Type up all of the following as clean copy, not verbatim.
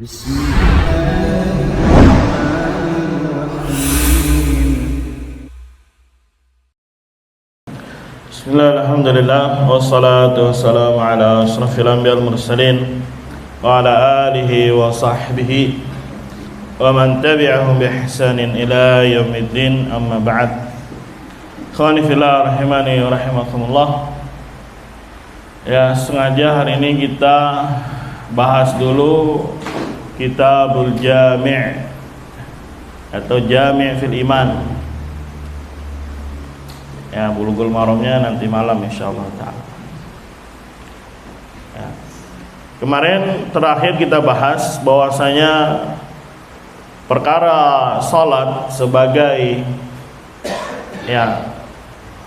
Bismillah, alhamdulillah, wassalatu wassalamu ala ashrafil anbiya wal mursalin wa ala alihi wa sahbihi wa man tabi'ahum bi ihsanin ila yaumiddin, amma ba'd. Ikhwani fillah rahimani wa rahimakumullah. Ya, sengaja hari ini kita bahas dulu Kitabul Jami' atau Jami' fil Iman. Ya, Bulughul Maramnya nanti malam insyaallah ta'ala. Ya. Kemarin terakhir kita bahas bahwasanya perkara salat sebagai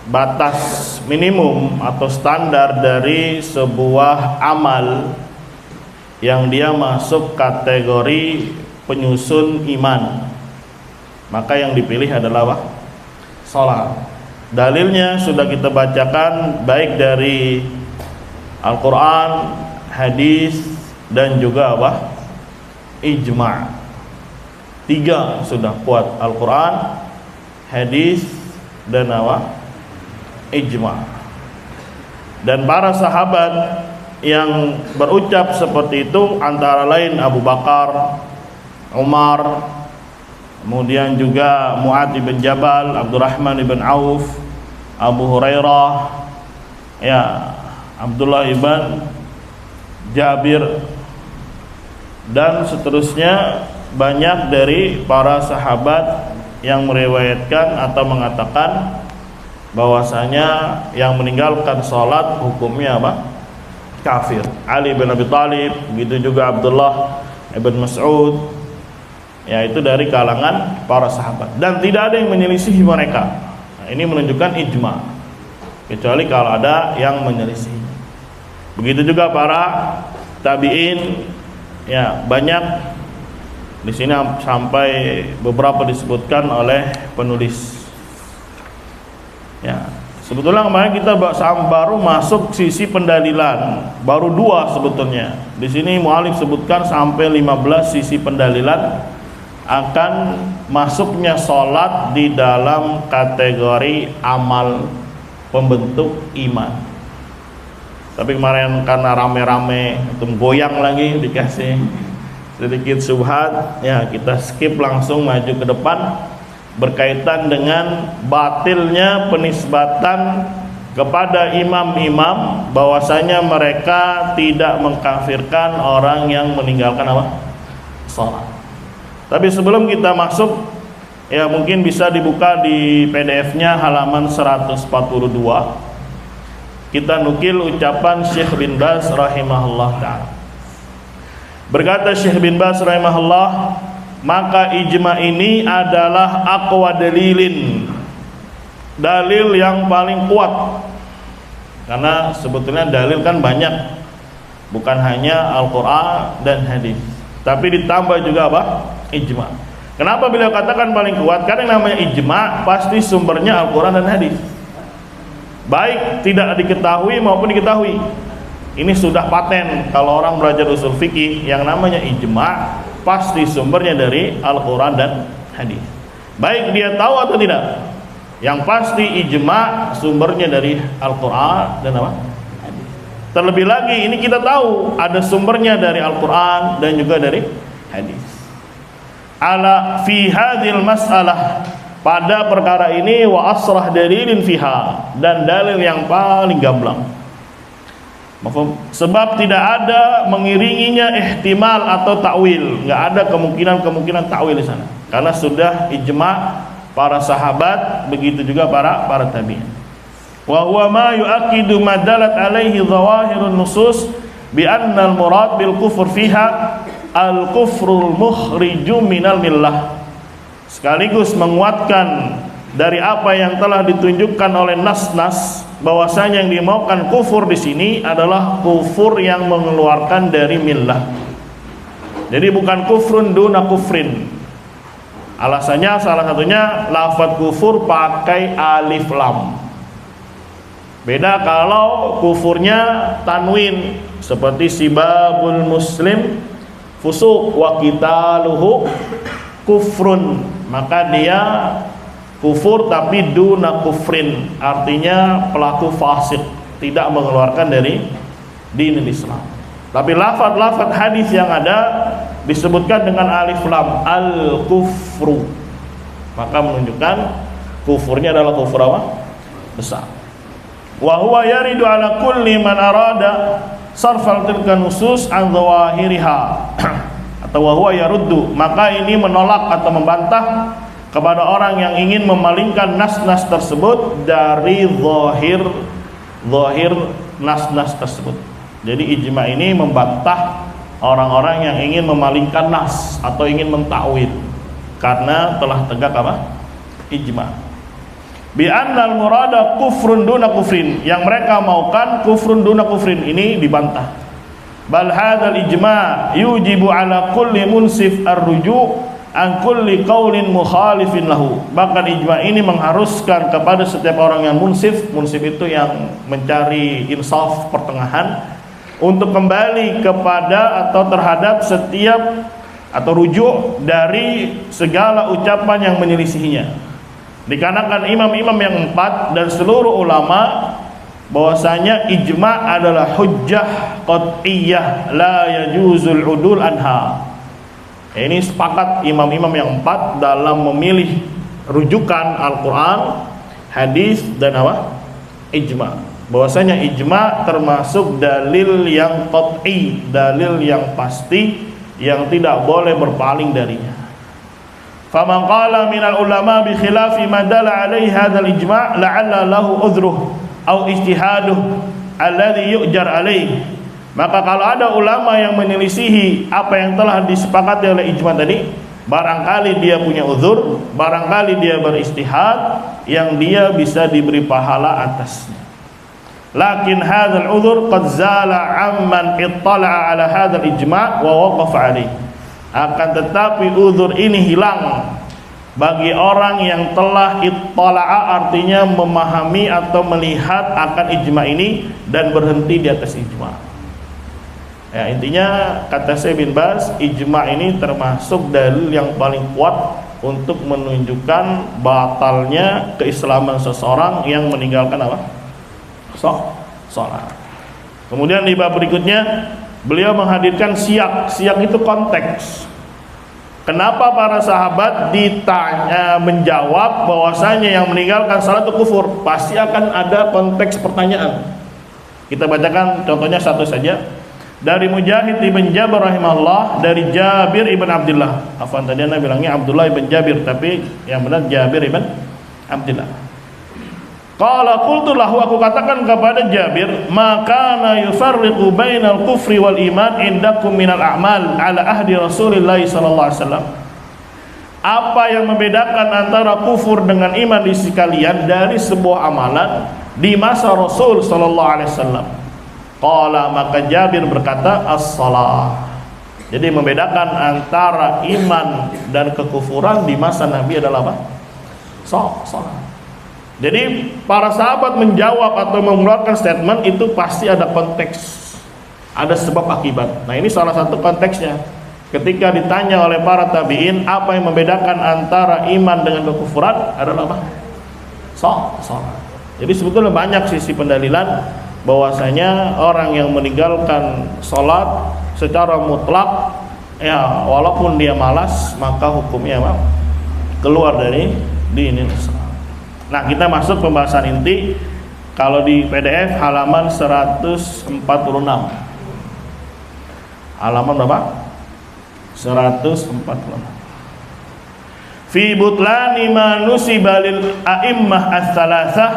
batas minimum atau standar dari sebuah amal yang dia masuk kategori penyusun iman, maka yang dipilih adalah apa? Salat. Dalilnya sudah kita bacakan baik dari Al-Quran, hadis, dan juga apa? Ijma'. 3 sudah kuat: Al-Quran, hadis, dan apa? Ijma'. Dan para sahabat yang berucap seperti itu antara lain Abu Bakar, Umar, kemudian juga Mu'adz bin Jabal, Abdurrahman bin Auf, Abu Hurairah, Abdullah ibn Jabir, dan seterusnya. Banyak dari para sahabat yang meriwayatkan atau mengatakan bahwasanya yang meninggalkan salat hukumnya apa? Kafir. Ali bin Abi Thalib, begitu juga Abdullah ibn Mas'ud, yaitu dari kalangan para sahabat, dan tidak ada yang menyelisihi mereka. Nah, ini menunjukkan ijma', kecuali kalau ada yang menyelisih. Begitu juga para tabi'in, banyak di sini sampai beberapa disebutkan oleh penulis. Sebetulnya kemarin kita baru masuk sisi pendalilan, baru 2 sebetulnya. Di sini mu'alif sebutkan sampai 15 sisi pendalilan akan masuknya sholat di dalam kategori amal pembentuk iman. Tapi kemarin karena rame-rame itu goyang lagi, dikasih sedikit subhat, kita skip, langsung maju ke depan, berkaitan dengan batilnya penisbatan kepada imam-imam bahwasanya mereka tidak mengkafirkan orang yang meninggalkan apa? Salat. Tapi sebelum kita masuk, mungkin bisa dibuka di PDF-nya halaman 142. Kita nukil ucapan Syekh bin Baz rahimahullah ta'ala. Berkata Syekh bin Baz rahimahullah, maka ijma' ini adalah aqwa dalilin, dalil yang paling kuat. Karena sebetulnya dalil kan banyak, bukan hanya Al-Quran dan hadis, tapi ditambah juga apa? Ijma'. Kenapa beliau katakan paling kuat? Karena yang namanya ijma' pasti sumbernya Al-Quran dan hadis, baik tidak diketahui maupun diketahui. Ini sudah paten kalau orang belajar usul fikih, yang namanya ijma' pasti sumbernya dari Al-Quran dan hadis, baik dia tahu atau tidak. Yang pasti ijma' sumbernya dari Al-Quran dan apa? Hadis. Terlebih lagi ini kita tahu ada sumbernya dari Al-Quran dan juga dari hadis. Ala fi hadhil mas'alah, pada perkara ini, wa asrah dalilin fiha, dan dalil yang paling gamblang. Sebab tidak ada mengiringinya ihtimal atau takwil, nggak ada kemungkinan takwil di sana, karena sudah ijma' para sahabat, begitu juga para tabi'in. Wa huwa ma yu'aqidu ma dalat alaihi zawahirun nusus bi anna al-murad bil kufur fiha al-kufrul mukhriju minal millah, sekaligus menguatkan dari apa yang telah ditunjukkan oleh nas-nas bahwasanya yang dimaukan kufur di sini adalah kufur yang mengeluarkan dari millah. Jadi bukan kufrun duna kufrin. Alasannya salah satunya lafaz kufur pakai alif lam. Beda kalau kufurnya tanwin, seperti sibabul muslim fusuq, wa qitaluhu kufrun, maka dia kufur tapi duna kufrin, artinya pelaku fasik, tidak mengeluarkan dari dinul Islam. Tapi lafaz-lafaz hadis yang ada disebutkan dengan alif lam, al kufru, maka menunjukkan kufurnya adalah kufur apa? Besar. Wa huwa yaridu ala kulli man arada sarfal tilka nusus an dhawahiriha atau wa huwa yaruddu, maka ini menolak atau membantah kepada orang yang ingin memalingkan nas-nas tersebut dari zahir nas-nas tersebut. Jadi ijma ini membantah orang-orang yang ingin memalingkan nas atau ingin mentakwil, karena telah tegak apa? Ijma. Bi annal murada kufrun duna kufrin, yang mereka maukan kufrun duna kufrin, ini dibantah. Bal hadzal ijma yujibu ala kulli munsif ar-ruju' an kulli qaulin mukhalifin lahu. Bahkan ijma ini mengharuskan kepada setiap orang yang munsif itu yang mencari insaf pertengahan, untuk kembali kepada atau terhadap setiap atau rujuk dari segala ucapan yang menyelisihinya. Dikarenakan imam-imam yang 4 dan seluruh ulama bahwasanya ijma adalah hujjah qat'iyyah la yajuzul udul anha. Ini sepakat imam-imam yang 4 dalam memilih rujukan Al-Quran, hadis dan apa? Ijma. Bahwasanya ijma termasuk dalil yang qat'i, dalil yang pasti, yang tidak boleh berpaling darinya. Faman qala minal ulama bi khilafi ma dalla alaihi hadzal ijma' la'alla lahu udhruh au ijtihaduh alladhi yu'jar alaihi. Maka kalau ada ulama yang menyelisihi apa yang telah disepakati oleh ijma tadi, barangkali dia punya uzur, barangkali dia beristihad yang dia bisa diberi pahala atasnya. Lakin hadzal uzur qad zala amman ittala'a ala hadzal ijma' wa waqafa alaihi. Akan tetapi uzur ini hilang bagi orang yang telah ittala'a, artinya memahami atau melihat akan ijma ini dan berhenti di atas ijma. Ya, intinya kata Syekh bin Baz, ijma ini termasuk dalil yang paling kuat untuk menunjukkan batalnya keislaman seseorang yang meninggalkan apa? Salat. Kemudian di bab berikutnya beliau menghadirkan siyak. Siyak itu konteks. Kenapa para sahabat ditanya menjawab bahwasanya yang meninggalkan salat itu kufur? Pasti akan ada konteks pertanyaan. Kita bacakan contohnya satu saja. Dari Mujahid ibn Jabir rahimahullah, dari Jabir ibn Abdullah. Afwan, tadi Anda bilangnya Abdullah ibn Jabir, tapi yang benar Jabir ibn Abdullah. Qala qultu lahu, aku katakan kepada Jabir, maka na yufarriqu bainal kufri wal iman indakum minal a'mal ala ahdi Rasulillah sallallahu alaihi wasallam. Apa yang membedakan antara kufur dengan iman di sisi kalian dari sebuah amalan di masa Rasul sallallahu alaihi wasallam? Qala, maka Jabir berkata, as-salah. Jadi membedakan antara iman dan kekufuran di masa Nabi adalah apa? Salat. Jadi para sahabat menjawab atau mengeluarkan statement itu pasti ada konteks, ada sebab akibat. Nah, ini salah satu konteksnya. Ketika ditanya oleh para tabi'in apa yang membedakan antara iman dengan kekufuran, adalah apa? Salat. Jadi sebetulnya banyak sisi pendalilan bahwasanya orang yang meninggalkan salat secara mutlak, ya walaupun dia malas, maka hukumnya apa? Keluar dari dinul Islam. Nah, kita masuk pembahasan inti. Kalau di PDF halaman 146. Halaman berapa? 146. Fi butlani ma nusiba lil a'immah ats-tsalatsah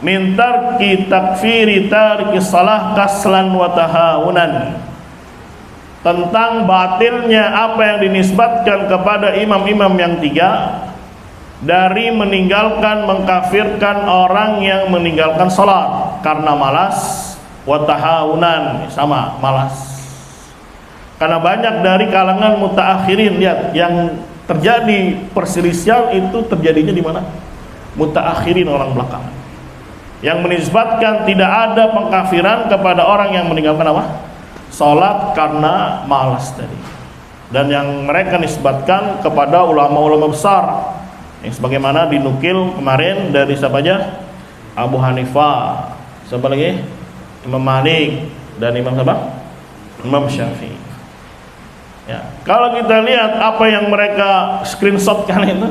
min tarki takfiri tarki salah kaslan wa tahawunan. Tentang batilnya apa yang dinisbatkan kepada imam-imam yang 3 dari meninggalkan, mengkafirkan orang yang meninggalkan salat karena malas, wa tahawunan, sama malas. Karena banyak dari kalangan mutaakhirin, lihat, yang terjadi perselisihan itu terjadinya di mana? Mutaakhirin, orang belakang, yang menisbatkan tidak ada pengkafiran kepada orang yang meninggalkan apa? Salat karena malas tadi. dan yang mereka nisbatkan kepada ulama-ulama besar yang sebagaimana dinukil kemarin dari siapa aja? Abu Hanifah, siapa lagi? Imam Malik dan Imam siapa? Imam Syafi'i. Ya, kalau kita lihat apa yang mereka screenshotkan itu,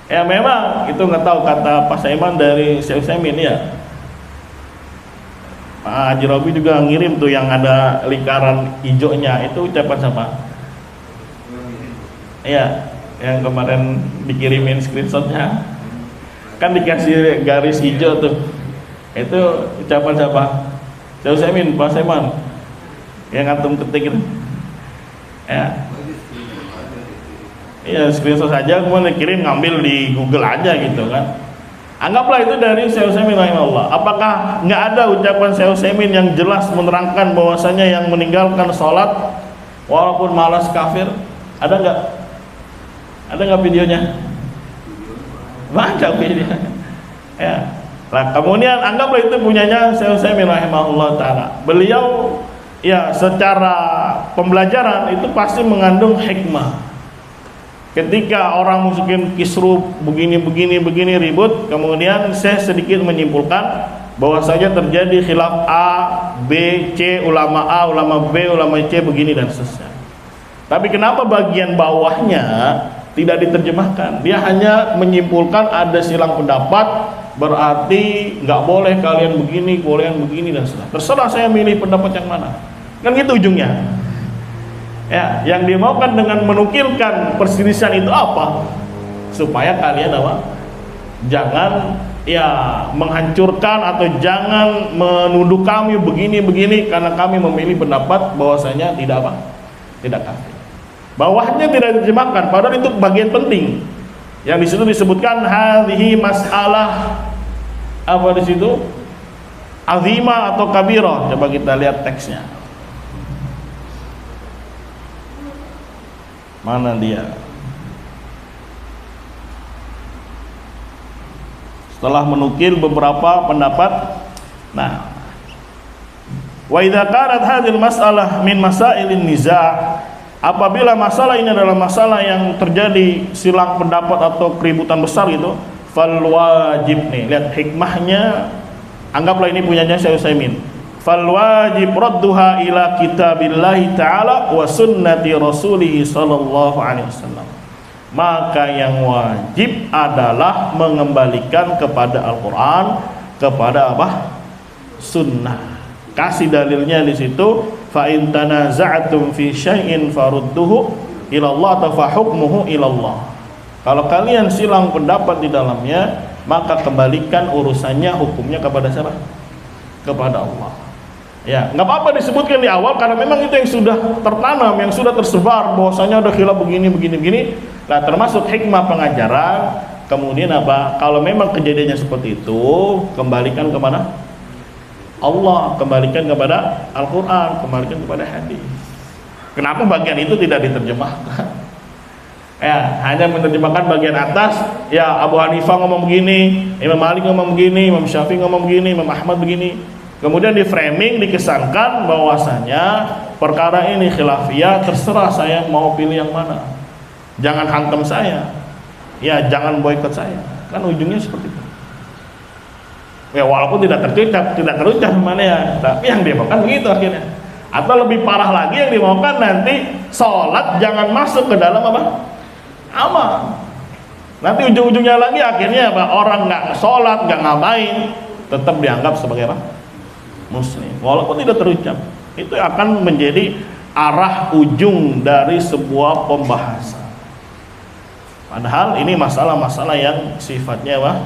ya memang itu nggak tahu kata Pak Saiman dari Syekh Utsaimin ya. Pak Haji Robi juga ngirim tuh yang ada lingkaran hijaunya, itu ucapan siapa? Iya, yang kemarin dikirimin screenshotnya kan dikasih garis hijau tuh, itu ucapan siapa? Syekh Utsaimin, Pak Saiman yang antum ketik itu. Ya, iya screenshot saja, kemudian kirim, ngambil di Google aja gitu kan. Anggaplah itu dari Syekh Utsaimin rahimahullah. Apakah nggak ada ucapan Syekh Utsaimin yang jelas menerangkan bahwasanya yang meninggalkan sholat walaupun malas kafir? Ada nggak? Ada nggak videonya? Banyak videonya. Ya. Nah, kemudian anggaplah itu punyanya Syekh Utsaimin rahimahullah taala. Beliau ya secara pembelajaran itu pasti mengandung hikmah. Ketika orang masukin kisruh begini ribut, kemudian saya sedikit menyimpulkan bahwasanya terjadi khilaf A, B, C, ulama A, ulama B, ulama C begini dan seterusnya. Tapi kenapa bagian bawahnya tidak diterjemahkan? Dia hanya menyimpulkan ada silang pendapat, berarti nggak boleh kalian begini dan seterusnya. Terserah saya milih pendapat yang mana. Kan gitu ujungnya. Ya, yang dimaukan dengan menukilkan perselisihan itu apa? Supaya kalian apa? Jangan ya menghancurkan atau jangan menuduh kami begini karena kami memilih pendapat bahwasanya tidak apa? Tidak kafir. Bawahnya tidak diterjemahkan, padahal itu bagian penting. Yang di situ disebutkan hadhihi mas'alah apa di situ? Azimah atau kabirah. Coba kita lihat teksnya. Mana dia? Setelah menukil beberapa pendapat, nah, wa idza kanat hadhil mas'alah min masailin niza', apabila masalah ini adalah masalah yang terjadi silang pendapat atau keributan besar gitu, fal wajib nih, lihat hikmahnya, anggaplah ini punyanya Syekh Utsaimin. Fal wajib radduha ila kitabillahi ta'ala wa sunnati rasulih sallallahu alaihi wasallam. Maka yang wajib adalah mengembalikan kepada Al-Qur'an, kepada apa? Sunnah. Kasih dalilnya di situ, fa in tanaza'tum fi syai'in farudduhu ila Allah atau fa hukmuhu ila Allah. Kalau kalian silang pendapat di dalamnya, maka kembalikan urusannya, hukumnya kepada siapa? Kepada Allah. Ya, nggak apa-apa disebutkan di awal karena memang itu yang sudah tertanam, yang sudah tersebar bahwasanya ada khilaf begini. Nah, termasuk hikmah pengajaran. Kemudian apa? Kalau memang kejadiannya seperti itu, kembalikan kepada Allah, kembalikan kepada Al-Qur'an, kembalikan kepada hadis. Kenapa bagian itu tidak diterjemahkan? Ya, hanya menerjemahkan bagian atas. Ya, Abu Hanifah ngomong begini, Imam Malik ngomong begini, Imam Syafi'i ngomong begini, Imam Ahmad begini. Kemudian di framing dikesankan bahwasanya perkara ini khilafiyah, terserah saya mau pilih yang mana. Jangan hantam saya. Ya, jangan boikot saya. Kan ujungnya seperti itu. Ya, walaupun tidak terucap mana ya, tapi yang dimaukan begitu akhirnya. Atau lebih parah lagi yang dimaukan nanti sholat jangan masuk ke dalam apa? Amal. Nanti ujung-ujungnya lagi akhirnya apa? Orang nggak sholat, nggak ngapain, tetap dianggap sebagai apa? Muslim, walaupun tidak terucap. Itu akan menjadi arah ujung dari sebuah pembahasan. Padahal ini masalah-masalah yang sifatnya apa?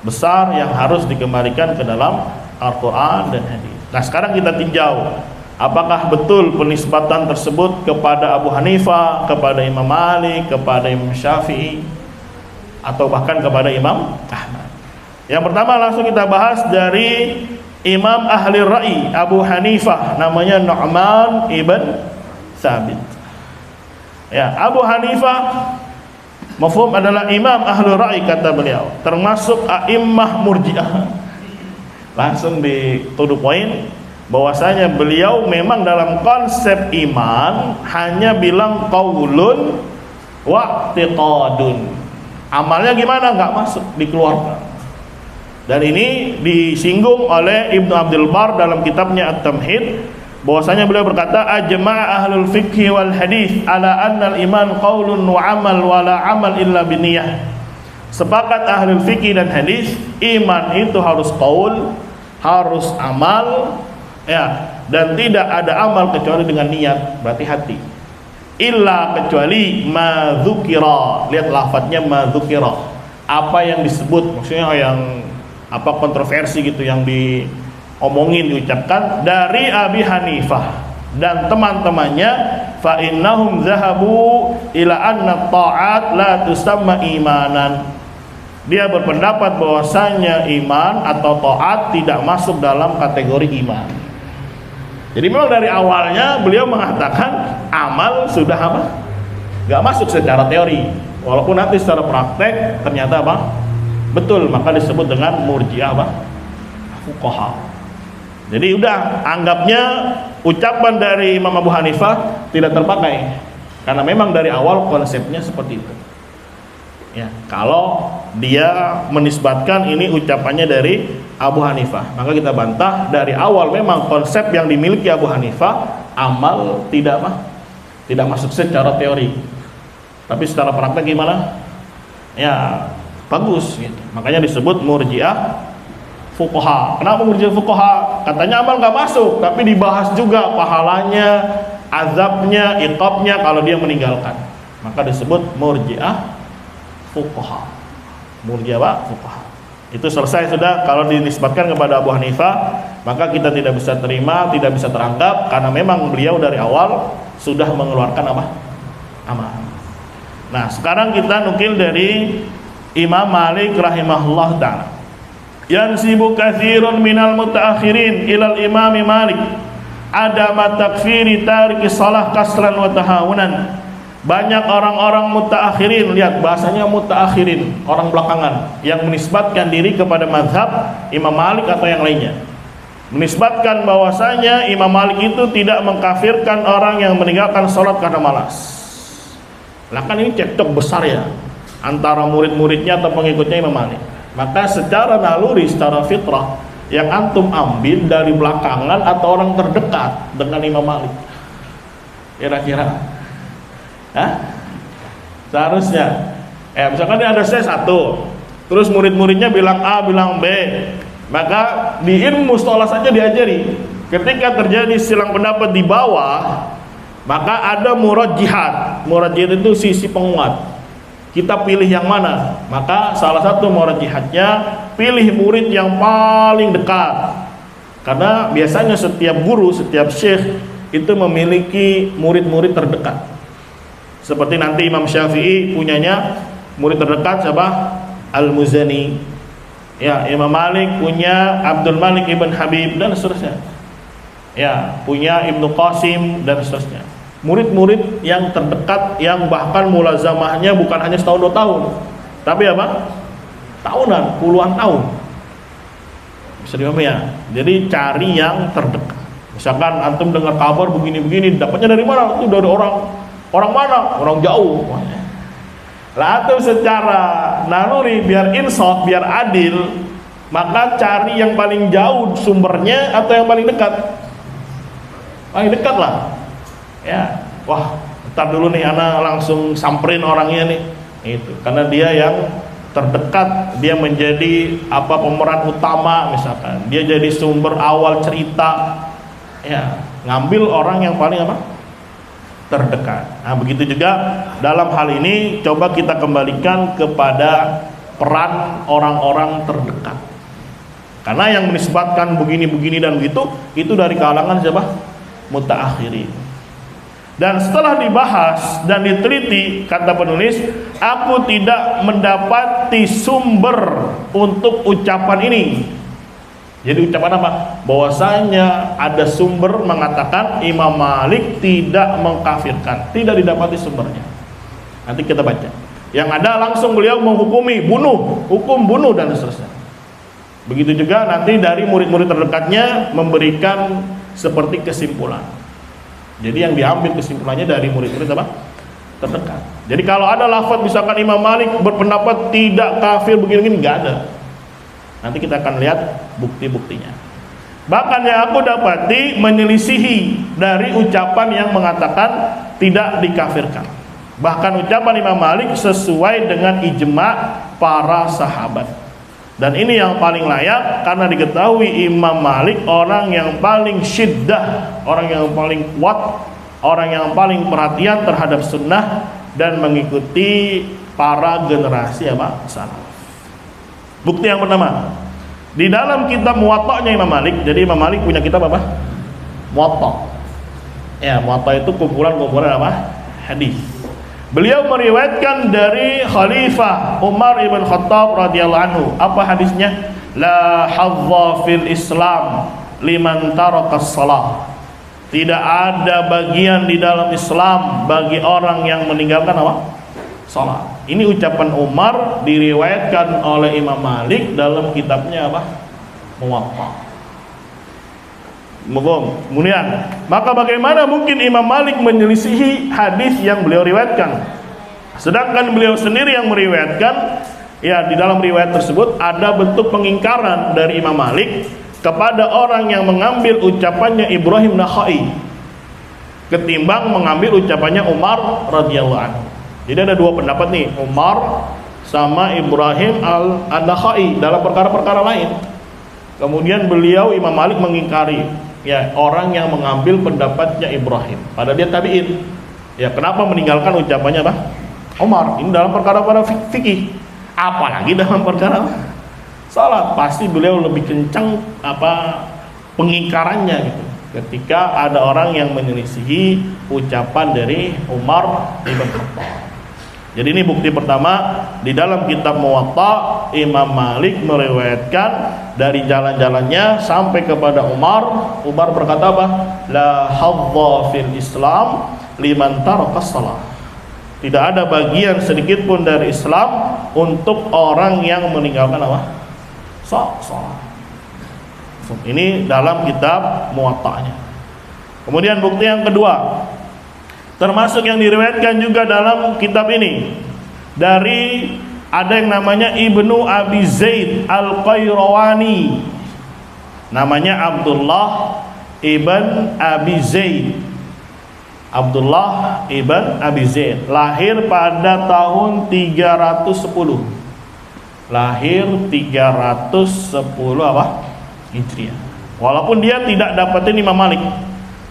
Besar, yang harus dikembalikan ke dalam Al-Quran dan hadis. Nah, sekarang kita tinjau apakah betul penisbatan tersebut kepada Abu Hanifah, kepada Imam Malik, kepada Imam Syafi'i, atau bahkan kepada Imam Ahmad. Yang pertama langsung kita bahas dari Imam Ahli Ra'i Abu Hanifah, namanya Nu'man ibn Thabit. Ya, Abu Hanifah mafhum adalah Imam Ahli Ra'i kata beliau, termasuk a'immah murji'ah. Langsung dituduh poin, bahwasanya beliau memang dalam konsep iman hanya bilang qaulun wa i'tiqadun. Amalnya gimana? Nggak masuk, dikeluarkan. Dan ini disinggung oleh Ibnu Abdul Bar dalam kitabnya At-Tamhid, bahwasanya beliau berkata ajma'a ahlul fiqh wal hadis ala anna al-iman qaulun wa amal wa la amal illa binniyah. Sepakat ahlul fikih dan hadis, iman itu harus qaul, harus amal, ya, dan tidak ada amal kecuali dengan niat, berarti hati. Illa kecuali ma dzukira. Lihat lafadznya ma dzukira. Apa yang disebut, maksudnya yang apa kontroversi gitu yang diomongin, diucapkan dari Abi Hanifah dan teman-temannya, fa innahum zahabu ila anna ta'at la tusamma imanan. Dia berpendapat bahwasanya iman atau taat tidak masuk dalam kategori iman. Jadi memang dari awalnya beliau mengatakan amal sudah apa? Gak masuk secara teori. Walaupun nanti secara praktek ternyata apa? Betul, maka disebut dengan murji'ah apa? Fuqaha. Jadi udah anggapnya ucapan dari Imam Abu Hanifah tidak terpakai karena memang dari awal konsepnya seperti itu. Ya, kalau dia menisbatkan ini ucapannya dari Abu Hanifah, maka kita bantah dari awal memang konsep yang dimiliki Abu Hanifah amal tidak apa? Tidak masuk secara teori. Tapi secara praktek gimana? Ya, bagus gitu. Makanya disebut murji'ah fuqaha. Kenapa murji'ah fuqaha? Katanya amal nggak masuk, tapi dibahas juga pahalanya, azabnya, iqabnya kalau dia meninggalkan. Maka disebut murji'ah fuqaha. Murji'ah fuqaha. Itu selesai sudah. Kalau dinisbatkan kepada Abu Hanifah, maka kita tidak bisa terima, tidak bisa teranggap karena memang beliau dari awal sudah mengeluarkan apa? Amal. Nah, sekarang kita nukil dari Imam Malik rahimahullah ta'ala. Yansibu katsirun minal mutaakhirin ilal Imam Malik adama takfiri tariki shalah kasran wa tahawunan. Banyak orang-orang mutaakhirin, lihat bahasanya mutaakhirin, orang belakangan yang menisbatkan diri kepada mazhab Imam Malik atau yang lainnya. Menisbatkan bahwasanya Imam Malik itu tidak mengkafirkan orang yang meninggalkan salat karena malas. Lah kan ini cekcok besar ya antara murid-muridnya atau pengikutnya Imam Malik. Maka secara naluri, secara fitrah, yang antum ambil dari belakangan atau orang terdekat dengan Imam Malik, kira-kira seharusnya misalkan ada saya satu, terus murid-muridnya bilang A, bilang B, maka di ilmu mustalah saja diajari ketika terjadi silang pendapat di bawah, maka ada murajjihat. Murajjihat itu sisi penguat, kita pilih yang mana. Maka salah satu murajjihatnya pilih murid yang paling dekat, karena biasanya setiap guru, setiap syekh itu memiliki murid-murid terdekat. Seperti nanti Imam Syafi'i punyanya murid terdekat siapa? Al-Muzani. Ya, Imam Malik punya Abdul Malik ibn Habib dan seterusnya. Ya, punya Ibnu Qasim dan seterusnya. Murid-murid yang terdekat yang bahkan mulazamahnya bukan hanya setahun 2 tahun, tapi apa? Tahunan, puluhan tahun. Bisa dipahami ya? Jadi cari yang terdekat. Misalkan antum dengar kabar begini-begini, dapatnya dari mana? Itu dari orang mana? Orang jauh. Lah atau secara naluri biar insaf, biar adil, maka cari yang paling jauh sumbernya atau yang paling dekat? Paling dekat lah. Ya, wah, ntar dulu nih ana langsung samperin orangnya nih. Itu karena dia yang terdekat, dia menjadi apa pemeran utama misalkan. Dia jadi sumber awal cerita. Ya, ngambil orang yang paling apa? Terdekat. Nah, begitu juga dalam hal ini coba kita kembalikan kepada peran orang-orang terdekat. Karena yang menisbatkan begini-begini dan begitu itu dari kalangan siapa? Mutaakhirin. Dan setelah dibahas dan diteliti, kata penulis, aku tidak mendapati sumber untuk ucapan ini. Jadi ucapan apa? Bahwasanya ada sumber mengatakan Imam Malik tidak mengkafirkan, tidak didapati sumbernya. Nanti kita baca. Yang ada langsung beliau menghukumi bunuh, hukum bunuh dan seterusnya. Begitu juga nanti dari murid-murid terdekatnya memberikan seperti kesimpulan. Jadi yang diambil kesimpulannya dari murid-murid apa? Terdekat. Jadi kalau ada lafaz misalkan Imam Malik berpendapat tidak kafir begini-begini, nggak ada. Nanti kita akan lihat bukti-buktinya. Bahkan yang aku dapati menyelisihi dari ucapan yang mengatakan tidak dikafirkan. Bahkan ucapan Imam Malik sesuai dengan ijma para sahabat. Dan ini yang paling layak karena diketahui Imam Malik orang yang paling syiddah, orang yang paling kuat, orang yang paling perhatian terhadap sunnah dan mengikuti para generasi apa? Salaf. Bukti yang pertama, di dalam kitab Muwatta'nya Imam Malik. Jadi Imam Malik punya kitab apa? Muwatta'. Ya, Muwatta' itu kumpulan-kumpulan apa? Hadis. Beliau meriwayatkan dari Khalifah Umar ibn Khattab radhiyallahu anhu. Apa hadisnya? La hadza fil Islam liman tarakas salah. Tidak ada bagian di dalam Islam bagi orang yang meninggalkan apa? Salat. Ini ucapan Umar diriwayatkan oleh Imam Malik dalam kitabnya apa? Muwatta'. Kemudian, maka bagaimana mungkin Imam Malik menyelisihi hadis yang beliau riwayatkan? Sedangkan beliau sendiri yang meriwayatkan, ya di dalam riwayat tersebut ada bentuk pengingkaran dari Imam Malik kepada orang yang mengambil ucapannya Ibrahim Nakhai ketimbang mengambil ucapannya Umar radhiyallahu anhu. Jadi ada dua pendapat nih, Umar sama Ibrahim al-Nakhai dalam perkara-perkara lain. Kemudian beliau Imam Malik mengingkari ya orang yang mengambil pendapatnya Ibrahim, padahal dia tabi'in. Ya kenapa meninggalkan ucapannya apa? Umar. Ini dalam perkara-perkara fikih, apalagi dalam perkara salat. Pasti beliau lebih kencang apa pengingkarannya gitu ketika ada orang yang menyelisihi ucapan dari Umar ibn Khattab. Jadi ini bukti pertama, di dalam kitab Muwatta' Imam Malik meriwayatkan dari jalan-jalannya sampai kepada Umar. Umar berkata apa? La hadza fil Islam liman tarakas salah. Tidak ada bagian sedikit pun dari Islam untuk orang yang meninggalkan apa? Salat. Ini dalam kitab Muwatta'nya. Kemudian bukti yang kedua, termasuk yang diriwayatkan juga dalam kitab ini dari ada yang namanya Ibnu Abi Zaid Al-Qayrawani, namanya Abdullah ibn Abi Zaid. Abdullah ibn Abi Zaid lahir pada tahun 310. Lahir 310 apa? Hijriah. Walaupun dia tidak dapatin Imam Malik,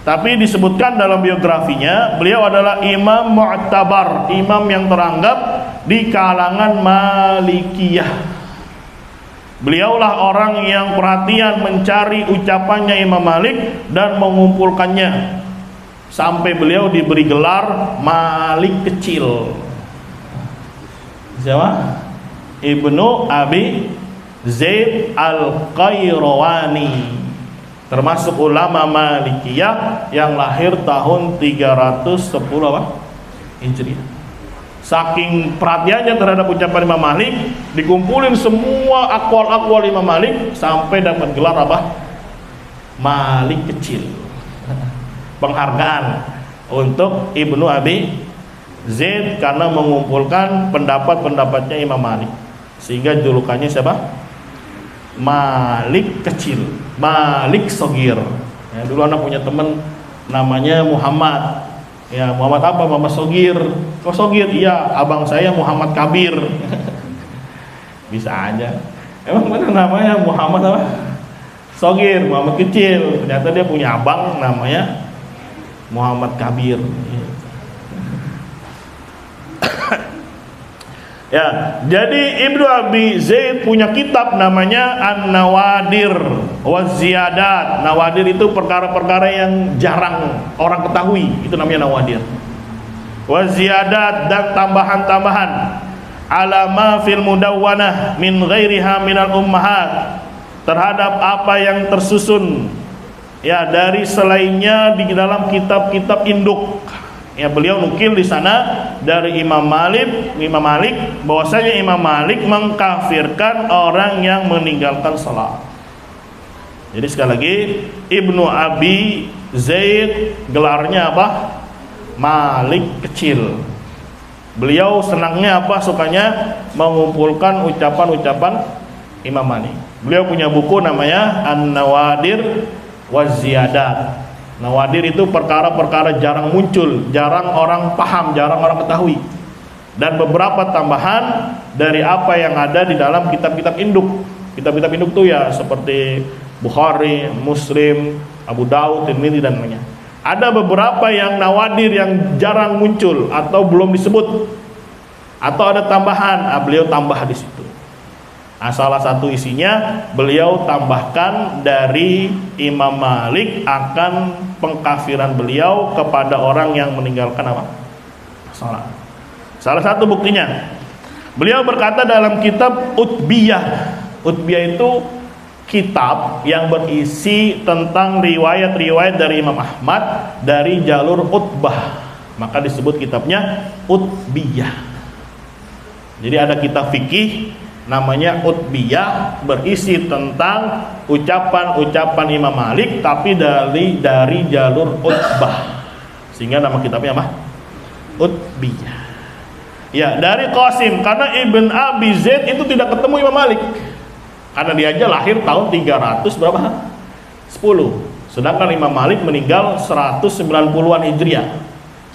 tapi disebutkan dalam biografinya beliau adalah imam mu'tabar, imam yang teranggap di kalangan Malikiyah. Beliaulah orang yang perhatian mencari ucapannya Imam Malik dan mengumpulkannya, sampai beliau diberi gelar Malik kecil. Siapa? Ibnu Abi Zaid Al-Qayrawani, termasuk ulama Malikiyah yang lahir tahun 310 apa? Hijriah. Saking perhatiannya terhadap ucapan Imam Malik, dikumpulin semua akwal-akwal Imam Malik sampai dapat gelar apa? Malik kecil. Penghargaan untuk Ibnu Abi Zaid karena mengumpulkan pendapat-pendapatnya Imam Malik, sehingga julukannya siapa? Malik kecil, Malik Sogir. Ya, dulu anak punya teman namanya Muhammad. Ya, Muhammad apa? Muhammad Sogir. Kok Sogir? Iya, abang saya Muhammad Kabir. Bisa aja. Emang benar namanya Muhammad apa? Sogir, Muhammad kecil. Ternyata dia punya abang namanya Muhammad Kabir. Ya, jadi Ibnu Abi Zaid punya kitab namanya An-Nawadir wa Ziyadat. Nawadir itu perkara-perkara yang jarang orang ketahui, itu namanya nawadir. Wa Ziyadat, dan tambahan-tambahan ala ma fil mudawwanah min ghairiha minal ummahat, terhadap apa yang tersusun ya dari selainnya di dalam kitab-kitab induk. Ya, beliau nukil di sana dari Imam Malik bahwasanya Imam Malik mengkafirkan orang yang meninggalkan salat. Jadi sekali lagi, Ibnu Abi Zaid gelarnya apa? Malik kecil. Beliau senangnya apa? Sukanya mengumpulkan ucapan-ucapan Imam Malik. Beliau punya buku namanya An-Nawadir Waziyadat. Nawadir itu perkara-perkara jarang muncul, jarang orang paham, jarang orang ketahui. Dan beberapa tambahan dari apa yang ada di dalam kitab-kitab induk. Kitab-kitab induk itu ya seperti Bukhari, Muslim, Abu Daud, Tirmidzi dan lainnya. Ada beberapa yang nawadir yang jarang muncul atau belum disebut, atau ada tambahan, beliau tambah di situ. Salah satu isinya beliau tambahkan dari Imam Malik akan pengkafiran beliau kepada orang yang meninggalkan apa? Salat. Salah satu buktinya, beliau berkata dalam kitab Utbiyah. Utbiyah itu kitab yang berisi tentang riwayat-riwayat dari Imam Ahmad dari jalur Utbah, maka disebut kitabnya Utbiyah. Jadi ada kitab fikih namanya Utbiyah, berisi tentang ucapan-ucapan Imam Malik tapi dari jalur Utbah, sehingga nama kitabnya apa? Utbiyah. Ya, dari Qasim, karena Ibn Abi Zaid itu tidak ketemu Imam Malik. Karena dia aja lahir tahun 300 berapa? 10. Sedangkan Imam Malik meninggal 190-an Hijriah.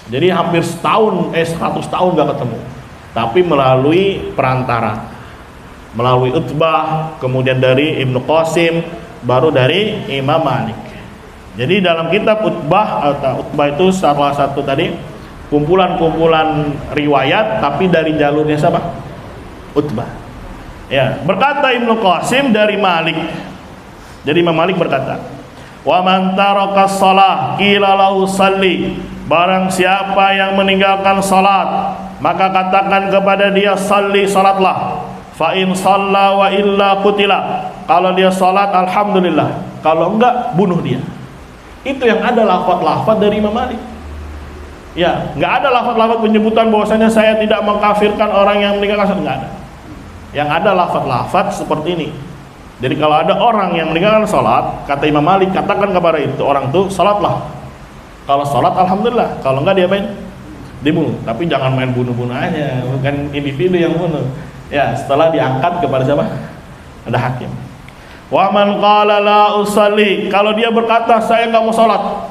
Jadi hampir 100 tahun gak ketemu. Tapi melalui perantara. Melalui Utbah, kemudian dari Ibnu Qasim, baru dari Imam Malik. Jadi dalam kitab Utbah itu salah satu tadi kumpulan-kumpulan riwayat tapi dari jalurnya siapa? Utbah. Ya, berkata Ibnu Qasim dari Malik. Jadi Imam Malik berkata, "Wa man taraka shalah qila lahu shalli." Barang siapa yang meninggalkan salat, maka katakan kepada dia shalli, salatlah. Fa in shalla wa illa qutila. Kalau dia salat alhamdulillah, kalau enggak bunuh dia. Itu yang ada lafaz-lafaz dari Imam Malik. Ya, enggak ada lafaz-lafaz penyebutan bahwasanya saya tidak mengkafirkan orang yang meninggalkan salat, enggak ada. Yang ada lafaz-lafaz seperti ini. Jadi kalau ada orang yang meninggalkan salat, kata Imam Malik, katakan kepada itu orang itu salatlah. Kalau salat alhamdulillah, kalau enggak dia main dibunuh. Tapi jangan main bunuh-bunuh aja, bukan individu yang bunuh. Ya, setelah diangkat kepada siapa? Ada hakim. Wa man qala la usalli, kalau dia berkata saya enggak mau salat,